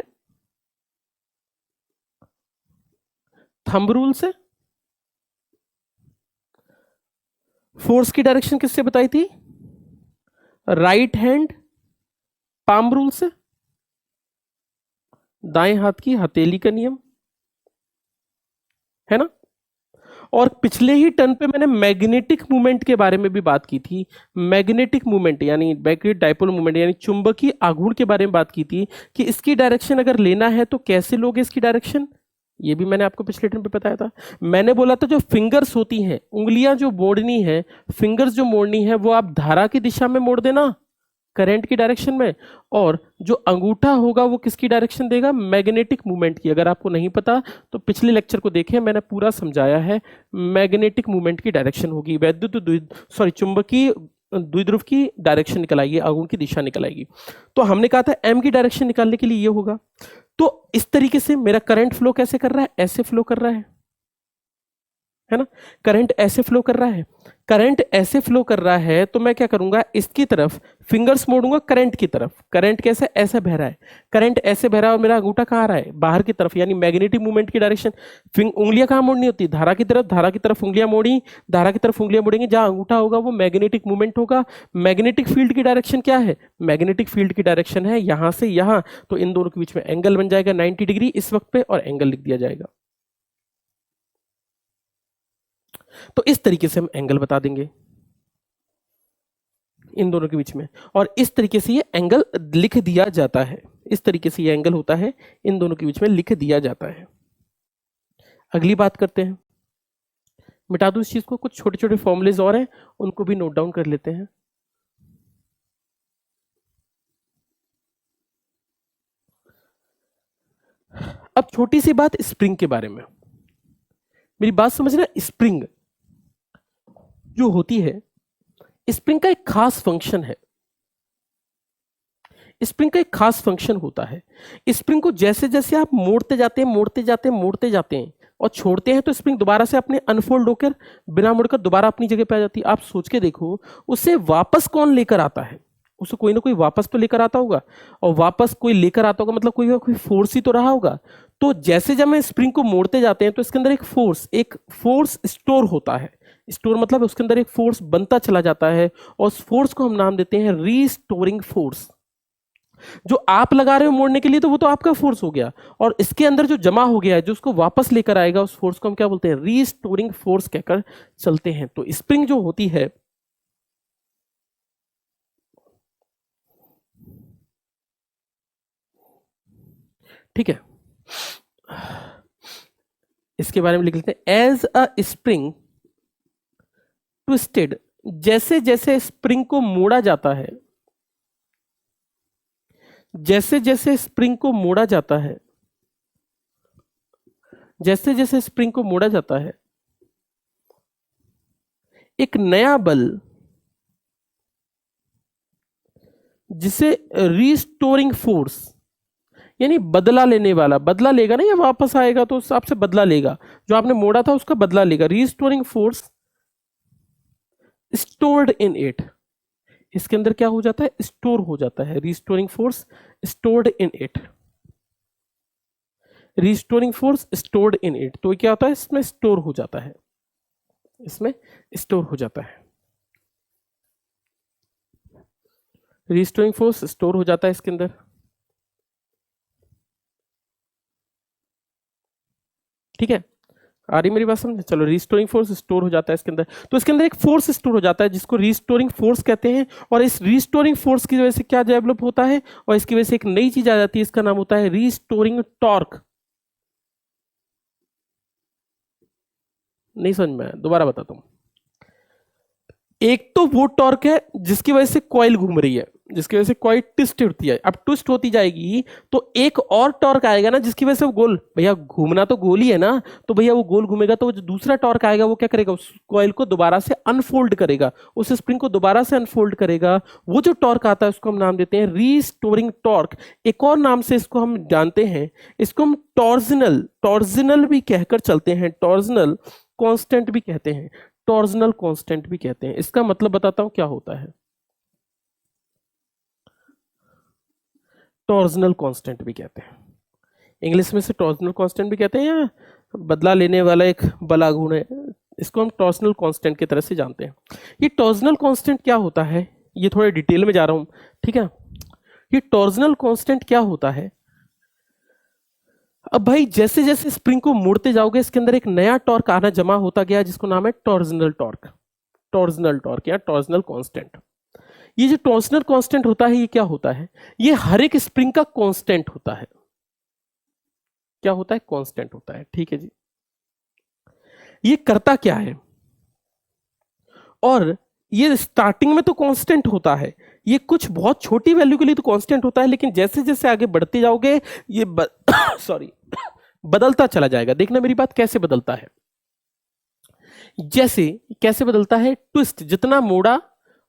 थंब रूल से। फोर्स की डायरेक्शन किससे बताई थी? राइट हैंड पाम रूल से, दाएं हाथ की हथेली का नियम, है ना। और पिछले ही टर्न पे मैंने मैग्नेटिक मूवमेंट के बारे में भी बात की थी। मैग्नेटिक मूवमेंट यानी मैग्नेटिक डाइपोल मूवमेंट यानी चुंबकीय आघूर्ण के बारे में बात की थी कि इसकी डायरेक्शन अगर लेना है तो कैसे लोगे इसकी डायरेक्शन। ये भी मैंने आपको पिछले टर्न पे बताया था। मैंने बोला था जो फिंगर्स होती हैं, उंगलियां जो मोड़नी है, फिंगर्स जो मोड़नी है वो आप धारा की दिशा में मोड़ देना, करंट की डायरेक्शन में। और जो अंगूठा होगा वो किसकी डायरेक्शन देगा? मैग्नेटिक मूवमेंट की। अगर आपको नहीं पता तो पिछले लेक्चर को देखें, मैंने पूरा समझाया है। मैग्नेटिक मूवमेंट की डायरेक्शन होगी चुंबकीय द्विध्रुव की डायरेक्शन निकल आएगी, आघूर्ण की दिशा निकल आएगी। तो हमने कहा था एम की डायरेक्शन निकालने के लिए ये होगा। तो इस तरीके से मेरा करंट फ्लो कैसे कर रहा है? ऐसे फ्लो कर रहा है ना। करंट ऐसे फ्लो कर रहा है, करंट ऐसे फ्लो कर रहा है तो मैं क्या करूंगा, इसकी तरफ फिंगर्स मोड़ूंगा करंट की तरफ। करंट कैसे? ऐसे बह रहा है, करंट ऐसे बह रहा है और मेरा अंगूठा कहाँ आ रहा है? बाहर की तरफ, यानी मैग्नेटिक मूवमेंट की डायरेक्शन। उंगलियां कहाँ मोड़नी होती है? धारा की तरफ। धारा की तरफ उंगलियां मोड़ी, धारा की तरफ उंगलियां मोड़ेंगे, जहां अंगूठा होगा वो मैग्नेटिक मूवमेंट होगा। मैग्नेटिक फील्ड की डायरेक्शन क्या है? मैग्नेटिक फील्ड की डायरेक्शन है यहां से यहां, तो इन दोनों के बीच में एंगल बन जाएगा 90 डिग्री इस वक्त पे, और एंगल लिख दिया जाएगा। तो इस तरीके से हम एंगल बता देंगे इन दोनों के बीच में, और इस तरीके से ये एंगल लिख दिया जाता है। इस तरीके से ये एंगल होता है, इन दोनों के बीच में लिख दिया जाता है। अगली बात करते हैं, मिटा दूं इस चीज को, कुछ छोटे छोटे फॉर्मूलेज और हैं उनको भी नोट डाउन कर लेते हैं। अब छोटी सी बात स्प्रिंग के बारे में, मेरी बात समझना। स्प्रिंग जो होती है, स्प्रिंग का एक खास फंक्शन है। स्प्रिंग का एक खास फंक्शन होता है। स्प्रिंग को जैसे जैसे आप मोड़ते जाते हैं, मोड़ते जाते हैं, मोड़ते जाते हैं और छोड़ते हैं, तो स्प्रिंग दोबारा से अपने अनफोल्ड होकर बिना मुड़कर दोबारा अपनी जगह पे आ जाती है। आप सोच के देखो, उसे वापस कौन लेकर आता है? उसे कोई ना कोई वापस तो लेकर आता होगा, और वापस कोई लेकर आता होगा मतलब कोई फोर्स ही तो रहा होगा। तो जैसे जब हम स्प्रिंग को मोड़ते जाते हैं तो इसके अंदर एक फोर्स स्टोर होता है। स्टोर मतलब उसके अंदर एक फोर्स बनता चला जाता है, और उस फोर्स को हम नाम देते हैं रीस्टोरिंग फोर्स। जो आप लगा रहे हो मोड़ने के लिए तो वो तो आपका फोर्स हो गया, और इसके अंदर जो जमा हो गया है जो उसको वापस लेकर आएगा, उस फोर्स को हम क्या बोलते हैं? रीस्टोरिंग फोर्स कहकर चलते हैं। तो स्प्रिंग जो होती है, ठीक है, इसके बारे में लिख लेते हैं। एज अ स्प्रिंग ट्विस्टेड, जैसे जैसे स्प्रिंग को मोड़ा जाता है, जैसे जैसे स्प्रिंग को मोड़ा जाता है, जैसे जैसे स्प्रिंग को मोड़ा जाता है, एक नया बल जिसे रीस्टोरिंग फोर्स, यानी बदला लेने वाला, बदला लेगा ना, ये वापस आएगा तो उस आपसे बदला लेगा, जो आपने मोड़ा था उसका बदला लेगा। Restoring force stored in it, इसके अंदर क्या हो जाता है? स्टोर हो जाता है। Restoring force stored in it, restoring force stored in it, तो क्या होता है? इसमें स्टोर हो जाता है, इसमें स्टोर हो जाता है। रीस्टोरिंग फोर्स स्टोर हो जाता है इसके अंदर, ठीक है। आ रही मेरी बात समझ? चलो, रिस्टोरिंग फोर्स स्टोर हो जाता है इसके अंदर, तो इसके अंदर एक फोर्स स्टोर हो जाता है जिसको रिस्टोरिंग फोर्स कहते हैं। और इस रिस्टोरिंग फोर्स की वजह से क्या डेवलप होता है? और इसकी वजह से एक नई चीज आ जाती है, इसका नाम होता है रिस्टोरिंग टॉर्क। नहीं समझ में? दोबारा बताता हूं। एक तो वो टॉर्क है जिसकी वजह से कॉइल घूम रही है, जिसकी वजह से कॉइल ट्विस्ट होती है। अब ट्विस्ट होती जाएगी तो एक और टॉर्क आएगा ना जिसकी वजह से वो गोल, भैया घूमना तो गोल ही है ना, तो भैया वो गोल घूमेगा, तो जो दूसरा टॉर्क आएगा वो क्या करेगा? उस कॉइल को दोबारा से अनफोल्ड करेगा, उस स्प्रिंग को दोबारा से अनफोल्ड करेगा। वो जो टॉर्क आता है उसको हम नाम देते हैं रीस्टोरिंग टॉर्क। एक और नाम से इसको हम जानते हैं, इसको हम टॉर्जनल, टॉर्जनल भी कहकर चलते हैं, टॉर्जनल कांस्टेंट भी कहते हैं, टॉर्जनल कांस्टेंट भी कहते हैं। इसका मतलब बताता हूं क्या होता है। टॉर्जनल कांस्टेंट भी कहते हैं। इंग्लिश में से टॉर्जनल कांस्टेंट भी कहते हैं, या बदला लेने वाला एक बला गुण है, इसको हम टॉर्जनल कांस्टेंट की तरह से जानते हैं। ये टॉर्जनल कांस्टेंट क्या होता है, ये थोड़े डिटेल में जा रहा हूं, ठीक है। ये टॉर्जनल कांस्टेंट क्या होता है, अब भाई जैसे जैसे स्प्रिंग को मोड़ते जाओगे इसके अंदर एक नया टॉर्क आना जमा होता गया, जिसको नाम है टॉर्जनल टॉर्क, टॉर्जनल टॉर्क या टॉर्जनल कांस्टेंट। ये जो टॉर्जनल कांस्टेंट होता है, ये क्या होता है, ये हर एक स्प्रिंग का कांस्टेंट होता है। क्या होता है, कांस्टेंट होता है, ठीक है जी। ये करता क्या है, और ये स्टार्टिंग में तो कांस्टेंट होता है, ये कुछ बहुत छोटी वैल्यू के लिए तो कांस्टेंट होता है, लेकिन जैसे जैसे आगे बढ़ते जाओगे ये सॉरी बदलता चला जाएगा। देखना मेरी बात, कैसे बदलता है, जैसे कैसे बदलता है, ट्विस्ट जितना मोड़ा,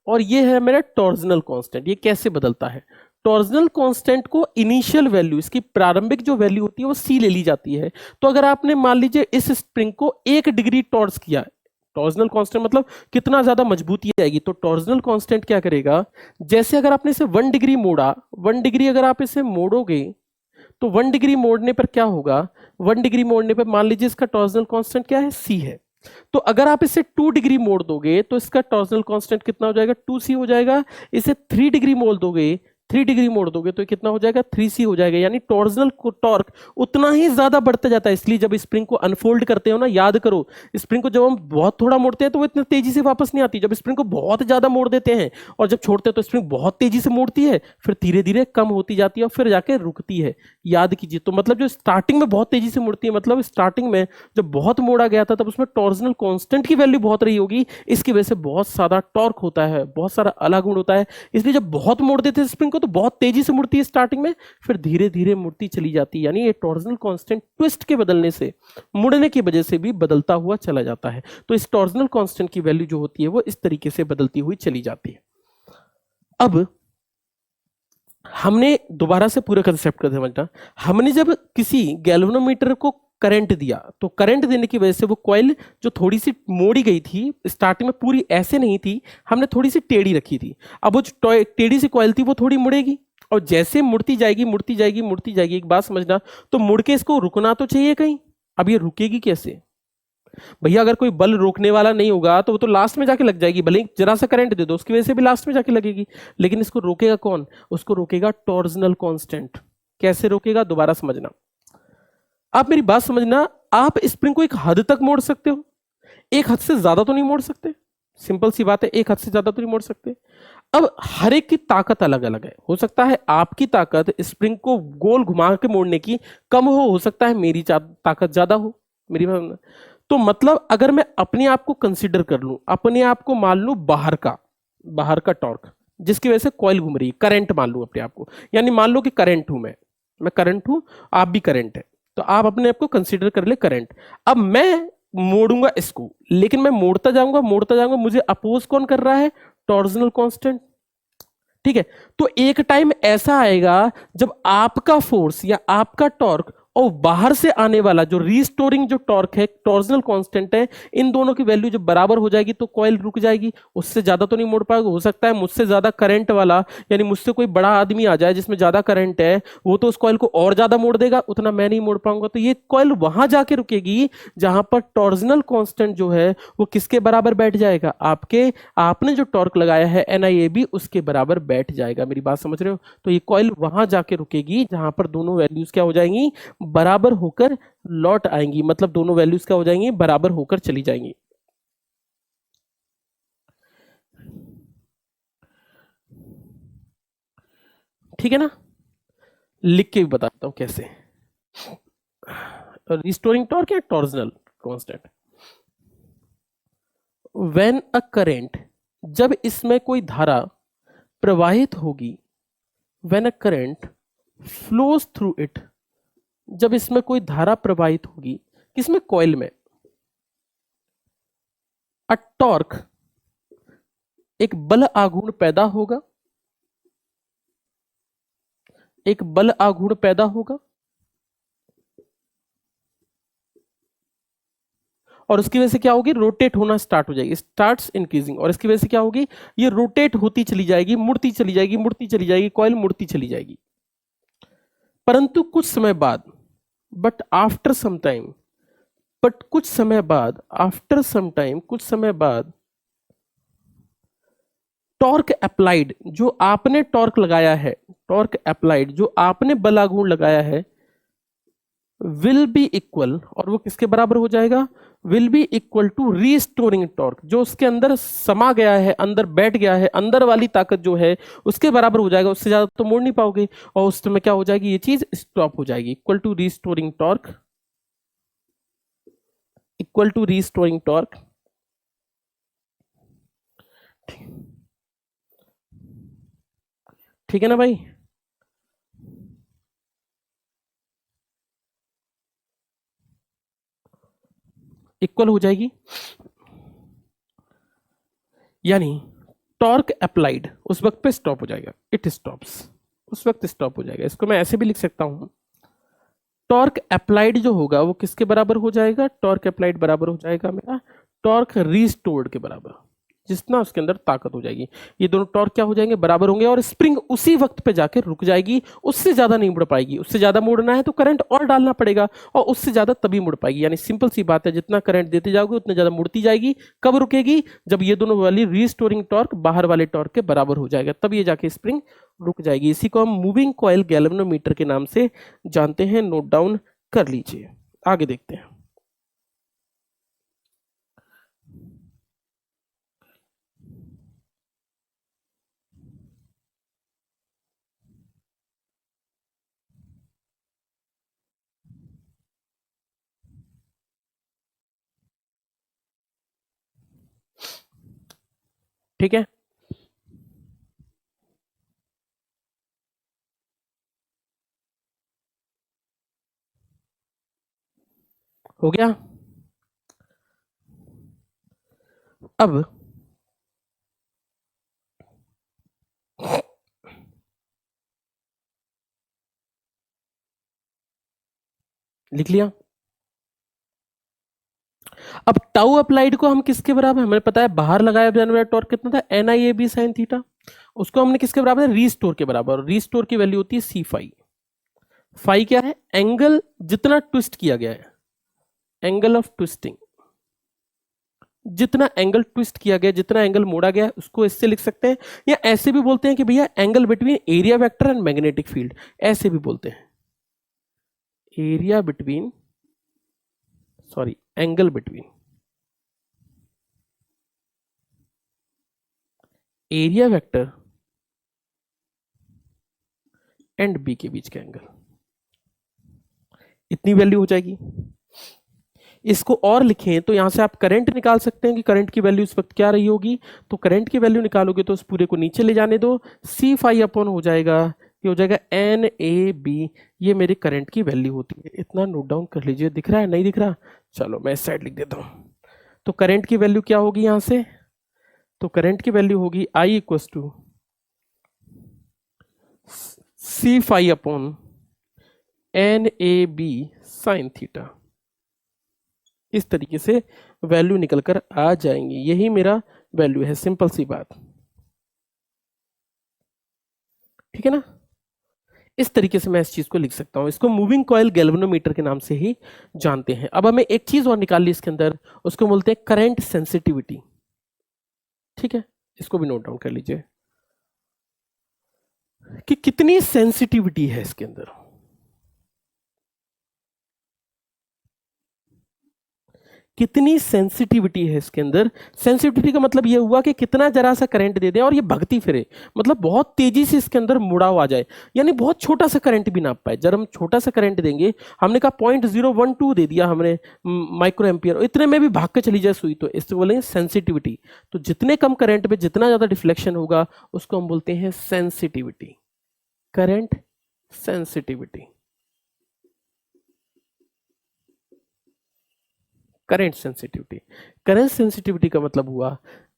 और ये है मेरा टॉर्जनल कांस्टेंट, ये कैसे बदलता है। टॉर्जनल कांस्टेंट को इनिशियल वैल्यू, इसकी प्रारंभिक जो वैल्यू होती है वो सी ले ली जाती है। तो अगर आपने मान लीजिए इस स्प्रिंग को 1 डिग्री टॉर्स किया, टॉर्जनल कांस्टेंट मतलब कितना ज्यादा मजबूती आएगी, तो टॉर्जनल कांस्टेंट क्या करेगा, जैसे अगर आपने इसे 1 डिग्री मोड़ा, 1 डिग्री अगर आप इसे मोड़ोगे तो 1 डिग्री मोड़ने पर क्या होगा, 1 डिग्री मोड़ने पर मान लीजिए इसका टॉर्जनल कांस्टेंट क्या है, सी है। तो अगर आप इसे 2 डिग्री मोड़ दोगे तो इसका टॉर्जनल कांस्टेंट कितना हो जाएगा, 2c हो जाएगा। इसे 3 डिग्री मोड़ दोगे, 3 डिग्री मोड़ दोगे तो कितना हो जाएगा, 3c हो जाएगा। यानी टॉर्जनल टॉर्क उतना ही ज्यादा बढ़ता जाता है। इसलिए जब स्प्रिंग को अनफोल्ड करते हो ना, याद करो स्प्रिंग को जब हम बहुत थोड़ा मोड़ते हैं तो वो इतनी तेजी से वापस नहीं आती। जब स्प्रिंग को बहुत ज्यादा मोड़ देते हैं और जब छोड़ते हैं तो स्प्रिंग बहुत तेजी से मोड़ती है, फिर धीरे धीरे कम होती जाती है और फिर जाके रुकती है। याद कीजिए, तो मतलब जो स्टार्टिंग में बहुत तेजी से मुड़ती है, मतलब स्टार्टिंग में जब बहुत मोड़ा गया था तब उसमें टॉर्जनल कांस्टेंट की वैल्यू बहुत रही होगी, इसकी वजह से बहुत सारा टॉर्क होता है, बहुत सारा अलग गुण होता है। इसलिए जब बहुत मोड़ देते हैं स्प्रिंग को तो बहुत तेजी से मुड़ती है स्टार्टिंग में, फिर धीरे धीरे मुड़ती चली जाती है। यानी ये टॉर्जनल कांस्टेंट ट्विस्ट के बदलने से, मुड़ने की वजह से भी बदलता हुआ चला जाता है। तो इस टॉर्जनल कांस्टेंट की वैल्यू जो होती है वो इस तरीके से बदलती हुई चली जाती है। अब हमने दोबारा से पूरे कंसेप्ट को समझना, हमने जब किसी गैल्वेनोमीटर को करंट दिया तो करंट देने की वजह से वो कॉइल जो थोड़ी सी मोड़ी गई थी, स्टार्टिंग में पूरी ऐसे नहीं थी, हमने थोड़ी सी टेढ़ी रखी थी। अब वो जो टेढ़ी सी कॉइल थी वो थोड़ी मुड़ेगी, और जैसे मुड़ती जाएगी मुड़ती जाएगी मुड़ती जाएगी, एक बात समझना, तो मुड़ के इसको रुकना तो चाहिए कहीं। अब ये रुकेगी कैसे भैया, अगर कोई बल रोकने वाला नहीं होगा तो वो तो लास्ट में जाके लग जाएगी, भले जरा सा करंट दे दो उसकी वजह से भी लास्ट में जाके लगेगी। लेकिन इसको रोकेगा कौन, उसको रोकेगा टॉर्जनल कांस्टेंट। कैसे रोकेगा, दोबारा समझना, आप मेरी बात समझना। आप स्प्रिंग को एक हद तक मोड़ सकते हो, एक हद से ज्यादा तो नहीं मोड़ सकते, सिंपल सी बात है, एक हद से ज्यादा तो नहीं मोड़ सकते। अब हर एक की ताकत अलग अलग है, हो सकता है आपकी ताकत स्प्रिंग को गोल घुमा के मोड़ने की कम हो सकता है मेरी ताकत ज्यादा हो। मेरी बात, तो मतलब अगर मैं अपने आप को कंसीडर कर लूं, अपने आप को मान लूं बाहर का टॉर्क जिसकी वजह से कॉइल घूम रही है, करंट मान लूं अपने आप को, यानी मान लो कि करंट हूं मैं करंट हूं, आप भी करंट है, तो आप अपने आप को कंसीडर कर ले करंट। अब मैं मोड़ूंगा इसको, लेकिन मैं मोड़ता जाऊंगा, मुझे अपोज कौन कर रहा है, टॉर्जनल कांस्टेंट, ठीक है। तो एक टाइम ऐसा आएगा जब आपका फोर्स या आपका टॉर्क और बाहर से आने वाला जो रीस्टोरिंग जो टॉर्क है, टॉर्जनल कांस्टेंट है, इन दोनों की वैल्यू जब बराबर हो जाएगी तो कॉइल रुक जाएगी, उससे ज्यादा तो नहीं मोड़ पाएगा। हो सकता है मुझसे ज्यादा करंट वाला, यानी मुझसे कोई बड़ा आदमी आ जाए जिसमें ज्यादा करंट है, वो तो उस कॉइल को और ज्यादा मोड़ देगा, उतना मैं नहीं मोड़ पाऊंगा। तो ये कॉइल वहां जाके रुकेगी जहां पर टॉर्जनल कांस्टेंट जो है वो किसके बराबर बैठ जाएगा, आपने जो टॉर्क लगाया है NIAB उसके बराबर बैठ जाएगा। मेरी बात समझ रहे हो, तो ये कॉइल वहां जाके रुकेगी जहां पर दोनों वैल्यूज क्या हो जाएंगी, बराबर होकर लौट आएंगी, मतलब दोनों वैल्यूज क्या हो जाएंगी, बराबर होकर चली जाएंगी। ठीक है ना, लिख के भी बताता हूं कैसे। रिस्टोरिंग टॉर्क या torsional constant, when a current, जब इसमें कोई धारा प्रवाहित होगी, when a current flows through it, जब इसमें कोई धारा प्रवाहित होगी, किसमें, कॉइल में, अ टॉर्क, एक बल आघूर्ण पैदा होगा, एक बल आघूर्ण पैदा होगा, और उसकी वजह से क्या होगी, रोटेट होना स्टार्ट हो जाएगी, स्टार्ट्स इंक्रीजिंग, और इसकी वजह से क्या होगी, ये रोटेट होती चली जाएगी, मुड़ती चली जाएगी, मुड़ती चली जाएगी, कॉइल मुड़ती चली जाएगी। परंतु कुछ समय बाद, but after some time, but कुछ समय बाद, आफ्टर सम टाइम, कुछ समय बाद, टॉर्क अप्लाइड, जो आपने टॉर्क लगाया है, टॉर्क अप्लाइड जो आपने बलागुण लगाया है, विल बी इक्वल, और वो किसके बराबर हो जाएगा, will be equal to restoring torque, जो उसके अंदर समा गया है, अंदर बैठ गया है, अंदर वाली ताकत जो है उसके बराबर हो जाएगा। उससे ज्यादा तो मोड़ नहीं पाओगे, और उस समय क्या हो जाएगी, ये चीज स्टॉप हो जाएगी। Equal to restoring torque, equal to restoring torque. ठीक है ना भाई, इक्वल हो जाएगी, यानी टॉर्क अप्लाइड उस वक्त पे स्टॉप हो जाएगा, इट स्टॉप्स, उस वक्त स्टॉप हो जाएगा। इसको मैं ऐसे भी लिख सकता हूं, टॉर्क अप्लाइड जो होगा वो किसके बराबर हो जाएगा, टॉर्क अप्लाइड बराबर हो जाएगा मेरा टॉर्क रिस्टोर्ड के बराबर, जितना उसके अंदर ताकत हो जाएगी। ये दोनों टॉर्क क्या हो जाएंगे, बराबर होंगे, और स्प्रिंग उसी वक्त पे जाके रुक जाएगी, उससे ज्यादा नहीं मुड़ पाएगी। उससे ज्यादा मुड़ना है तो करंट और डालना पड़ेगा, और उससे ज्यादा तभी मुड़ पाएगी। यानी सिंपल सी बात है, जितना करंट देते जाओगे उतना ज्यादा मुड़ती जाएगी। कब रुकेगी, जब ये दोनों वाली रीस्टोरिंग टॉर्क बाहर वाले टॉर्क के बराबर हो जाएगा, तब ये जाके स्प्रिंग रुक जाएगी। इसी को हम मूविंग कॉइल गैल्वेनोमीटर के नाम से जानते हैं, नोट डाउन कर लीजिए। आगे देखते हैं। ठीक है, हो गया। अब लिख लिया। अब टाउ अप्लाइड को हम किसके बराबर, हमें पता है बाहर लगाया जाने वाला टॉर्क कितना था, N I A B sine theta, उसको हमने किसके बराबर है, रीस्टोर के बराबर। रीस्टोर की वैल्यू होती है सी फाई। फाई क्या है, एंगल जितना ट्विस्ट किया गया है, एंगल ऑफ ट्विस्टिंग, जितना एंगल ट्विस्ट किया गया, जितना एंगल मोड़ा गया, उसको इससे लिख सकते हैं। या ऐसे भी बोलते हैं कि भैया angle between area vector and magnetic field, ऐसे भी बोलते हैं, area between, sorry angle between area vector and B के बीच का एंगल, इतनी वैल्यू हो जाएगी। इसको और लिखें तो यहां से आप करंट निकाल सकते हैं कि करंट की वैल्यू इस वक्त क्या रही होगी। तो करंट की वैल्यू निकालोगे तो उस पूरे को नीचे ले जाने दो, सी फाई अपॉन हो जाएगा, ये हो जाएगा एन ए बी, ये मेरे करंट की वैल्यू होती है। इतना नोट डाउन कर लीजिए। दिख रहा है, नहीं दिख रहा, चलो मैं इस साइड लिख देता हूं। तो करंट की वैल्यू क्या होगी यहां से, तो करंट की वैल्यू होगी I equal to C phi upon N A B sine theta. इस तरीके से वैल्यू निकलकर आ जाएंगी, यही मेरा वैल्यू है, सिंपल सी बात। ठीक है ना, इस तरीके से मैं इस चीज को लिख सकता हूं। इसको मूविंग कॉइल गैल्वेनोमीटर के नाम से ही जानते हैं। अब हमें एक चीज और निकाल ली इसके अंदर, उसको बोलते हैं करंट सेंसिटिविटी। ठीक है, इसको भी नोट डाउन कर लीजिए कि कितनी सेंसिटिविटी है इसके अंदर, कितनी सेंसिटिविटी है इसके अंदर। सेंसिटिविटी का मतलब यह हुआ कि कितना जरा सा करंट दे दे और ये भगती फिरे, मतलब बहुत तेजी से इसके अंदर मुड़ाव आ जाए, यानी बहुत छोटा सा करंट भी ना पाए। जब हम छोटा सा करंट देंगे, हमने कहा 0.012 दे दिया हमने माइक्रो एम्पियर, इतने में भी भाग के चली जाए सुई, तो इसको बोलेंगे सेंसिटिविटी। तो जितने कम करंट में जितना ज्यादा डिफ्लेक्शन होगा उसको हम बोलते हैं sensitivity, current sensitivity. Current sensitivity, current sensitivity का मतलब हुआ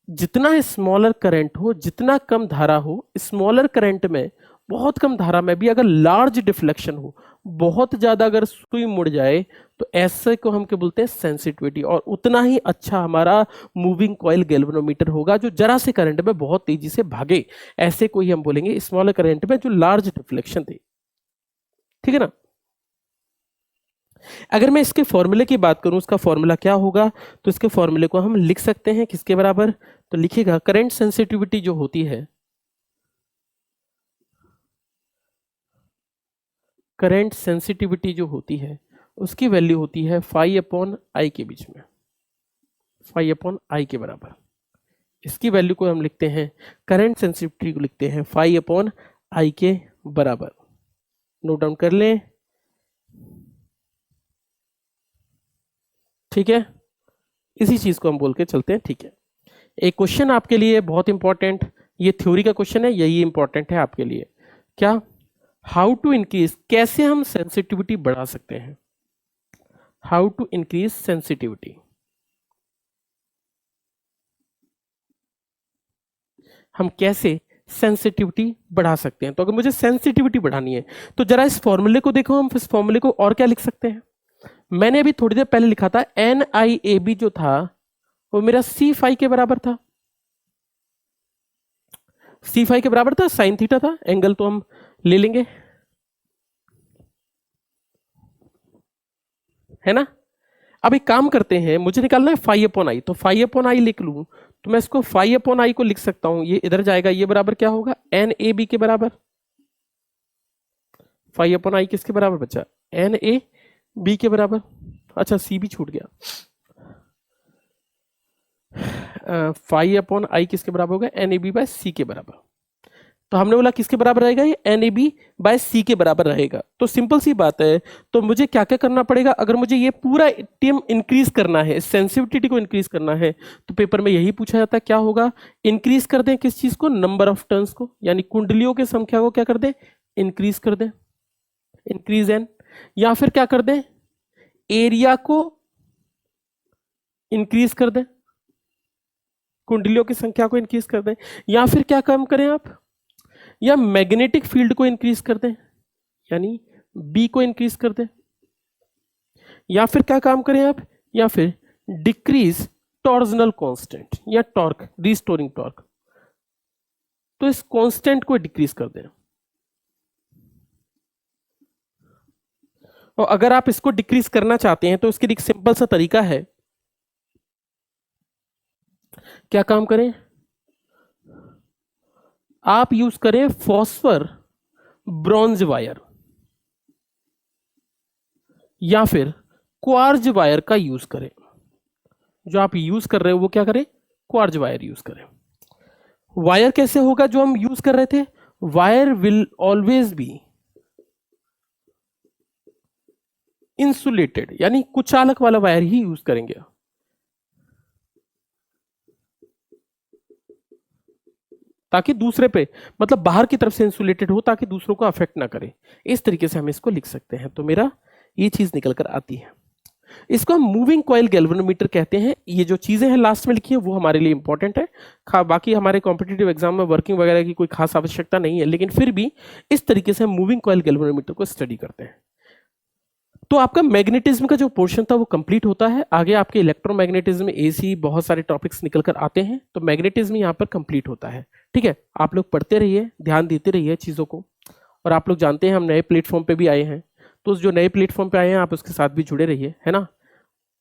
जितना स्मॉलर करंट हो, जितना कम धारा हो, स्मॉलर करंट में बहुत कम धारा में भी अगर लार्ज डिफ्लेक्शन हो, बहुत ज्यादा अगर सुई मुड़ जाए, तो ऐसे को हम क्या बोलते हैं, सेंसिटिविटी। और उतना ही अच्छा हमारा मूविंग कॉइल गैल्वेनोमीटर होगा जो जरा से करंट में बहुत तेजी से भागे, ऐसे को ही हम बोलेंगे स्मॉलर करंट में जो लार्ज डिफ्लेक्शन दे। ठीक है ना। अगर मैं इसके फॉर्मूले की बात करूं, उसका फॉर्मूला क्या होगा, तो इसके फॉर्मूले को हम लिख सकते हैं किसके बराबर, तो लिखिएगा करंट सेंसिटिविटी जो होती है, करंट सेंसिटिविटी जो होती है उसकी वैल्यू होती है फाई अपॉन आई के बीच में, फाई अपॉन आई के बराबर। इसकी वैल्यू को हम लिखते हैं, करंट सेंसिटिविटी को लिखते हैं फाई अपॉन आई के बराबर। नोट डाउन कर लें, ठीक है। इसी चीज को हम बोल के चलते हैं, ठीक है। एक क्वेश्चन आपके लिए बहुत इंपॉर्टेंट, ये थ्योरी का क्वेश्चन है, यही इंपॉर्टेंट है आपके लिए। क्या, हाउ टू इंक्रीज, कैसे हम सेंसिटिविटी बढ़ा सकते हैं, हाउ टू इंक्रीज सेंसिटिविटी। हम कैसे सेंसिटिविटी बढ़ा सकते हैं। तो अगर मुझे सेंसिटिविटी बढ़ानी है तो जरा इस फॉर्मूले को देखो, हम इस फॉर्मूले को और क्या लिख सकते हैं। मैंने अभी थोड़ी देर पहले लिखा था NIAB जो था वो मेरा C5 के बराबर था, C5 के बराबर था, साइन थीटा था, एंगल तो हम ले लेंगे, है ना। अब एक काम करते हैं, मुझे निकालना है फाई अपॉन आई, तो फाई अपॉन आई लिख लूं तो मैं इसको फाई अपॉन आई को लिख सकता हूं, ये इधर जाएगा, ये बराबर क्या होगा, NAB के बराबर। फाई अपॉन आई किसके बराबर बचा, NAB के बराबर। अच्छा C भी छूट गया, फाई अपॉन आई किसके बराबर होगा, NAB बाय C के बराबर। तो हमने बोला किसके बराबर रहेगा, ये NAB बाय C के बराबर रहेगा। तो सिंपल सी बात है, तो मुझे क्या क्या करना पड़ेगा, अगर मुझे ये पूरा टीम इंक्रीज करना है, सेंसिटिविटी को इंक्रीज करना है, तो पेपर में यही पूछा जाता है, क्या होगा, इंक्रीज कर दें किस चीज को, नंबर ऑफ टर्न्स को, यानी कुंडलियों की संख्या को क्या कर दें, इंक्रीज कर दें, इंक्रीज एन, या फिर क्या कर दें, एरिया को इंक्रीज कर दें, कुंडलियों की संख्या को इंक्रीज कर दें, या फिर क्या काम करें आप, या मैग्नेटिक फील्ड को इंक्रीज कर दें, यानी बी को इंक्रीज कर दें, या फिर क्या काम करें आप, या फिर डिक्रीज टॉर्जनल कांस्टेंट या टॉर्क, रिस्टोरिंग टॉर्क, तो इस कांस्टेंट को डिक्रीज कर दें। और अगर आप इसको डिक्रीज करना चाहते हैं तो इसके लिए एक सिंपल सा तरीका है, क्या काम करें, आप यूज करें फॉस्फर ब्रॉन्ज वायर या फिर क्वार्ज वायर का यूज करें। जो आप यूज कर रहे हो वो क्या करें, क्वार्ज वायर यूज करें। वायर कैसे होगा जो हम यूज कर रहे थे, wire will always be insulated, यानी कुचालक वाला वायर ही यूज करेंगे, ताकि दूसरे पे, मतलब बाहर की तरफ से इंसुलेटेड हो, ताकि दूसरों को अफेक्ट ना करे। इस तरीके से हम इसको लिख सकते हैं। तो मेरा ये चीज निकल कर आती है। इसको हम मूविंग कॉइल गैल्वेनोमीटर कहते हैं। ये जो चीजें हैं लास्ट में लिखी है वो हमारे लिए इंपॉर्टेंट है। बाकी हमारे कॉम्पिटिटिव एग्जाम में वर्किंग वगैरह की कोई खास आवश्यकता नहीं है, लेकिन फिर भी इस तरीके से हम मूविंग कॉइल गैल्वेनोमीटर को स्टडी करते हैं। तो आपका मैग्नेटिज्म का जो पोर्शन था वो कंप्लीट होता है। आगे आपके इलेक्ट्रोमैग्नेटिज्म, एसी, बहुत सारे टॉपिक्स निकल कर आते हैं। तो मैग्नेटिज्म यहाँ पर कंप्लीट होता है। ठीक है, आप लोग पढ़ते रहिए, ध्यान देते रहिए चीज़ों को। और आप लोग जानते हैं हम नए प्लेटफॉर्म पे भी आए हैं, तो जो नए प्लेटफॉर्म पे आए हैं आप उसके साथ भी जुड़े रहिए, है ना।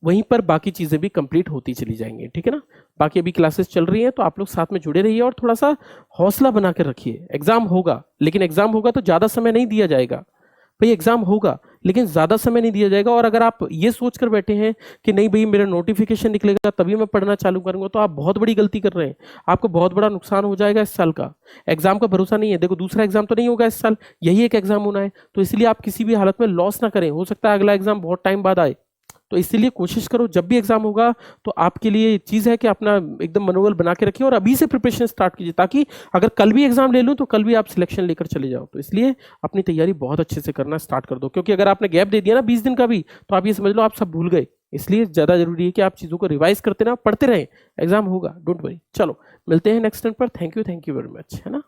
वहीं पर बाकी चीज़ें भी कंप्लीट होती चली जाएंगी, ठीक है ना। बाकी अभी क्लासेस चल रही हैं, तो आप लोग साथ में जुड़े रहिए और थोड़ा सा हौसला बना कर रखिए। एग्जाम होगा, लेकिन एग्जाम होगा तो ज़्यादा समय नहीं दिया जाएगा भाई। एग्जाम होगा लेकिन ज़्यादा समय नहीं दिया जाएगा। और अगर आप ये सोच कर बैठे हैं कि नहीं भाई मेरा नोटिफिकेशन निकलेगा तभी मैं पढ़ना चालू करूंगा, तो आप बहुत बड़ी गलती कर रहे हैं। आपको बहुत बड़ा नुकसान हो जाएगा इस साल का। एग्जाम का भरोसा नहीं है। देखो, दूसरा एग्जाम तो नहीं होगा इस साल, यही एक एग्जाम होना है। तो इसलिए आप किसी भी हालत में लॉस ना करें। हो सकता है अगला एग्जाम बहुत टाइम बाद आए, तो इसीलिए कोशिश करो जब भी एग्जाम होगा तो आपके लिए चीज़ है कि अपना एकदम मनोबल बना के रखिए और अभी से प्रिपरेशन स्टार्ट कीजिए, ताकि अगर कल भी एग्जाम ले लूँ तो कल भी आप सिलेक्शन लेकर चले जाओ। तो इसलिए अपनी तैयारी बहुत अच्छे से करना स्टार्ट कर दो, क्योंकि अगर आपने गैप दे दिया ना 20 दिन का भी, तो आप ये समझ लो आप सब भूल गए। इसलिए ज़्यादा जरूरी है कि आप चीज़ों को रिवाइज करते ना, पढ़ते रहें। एग्जाम होगा, डोंट वरी। चलो मिलते हैं नेक्स्ट टाइम पर। थैंक यू वेरी मच, है ना।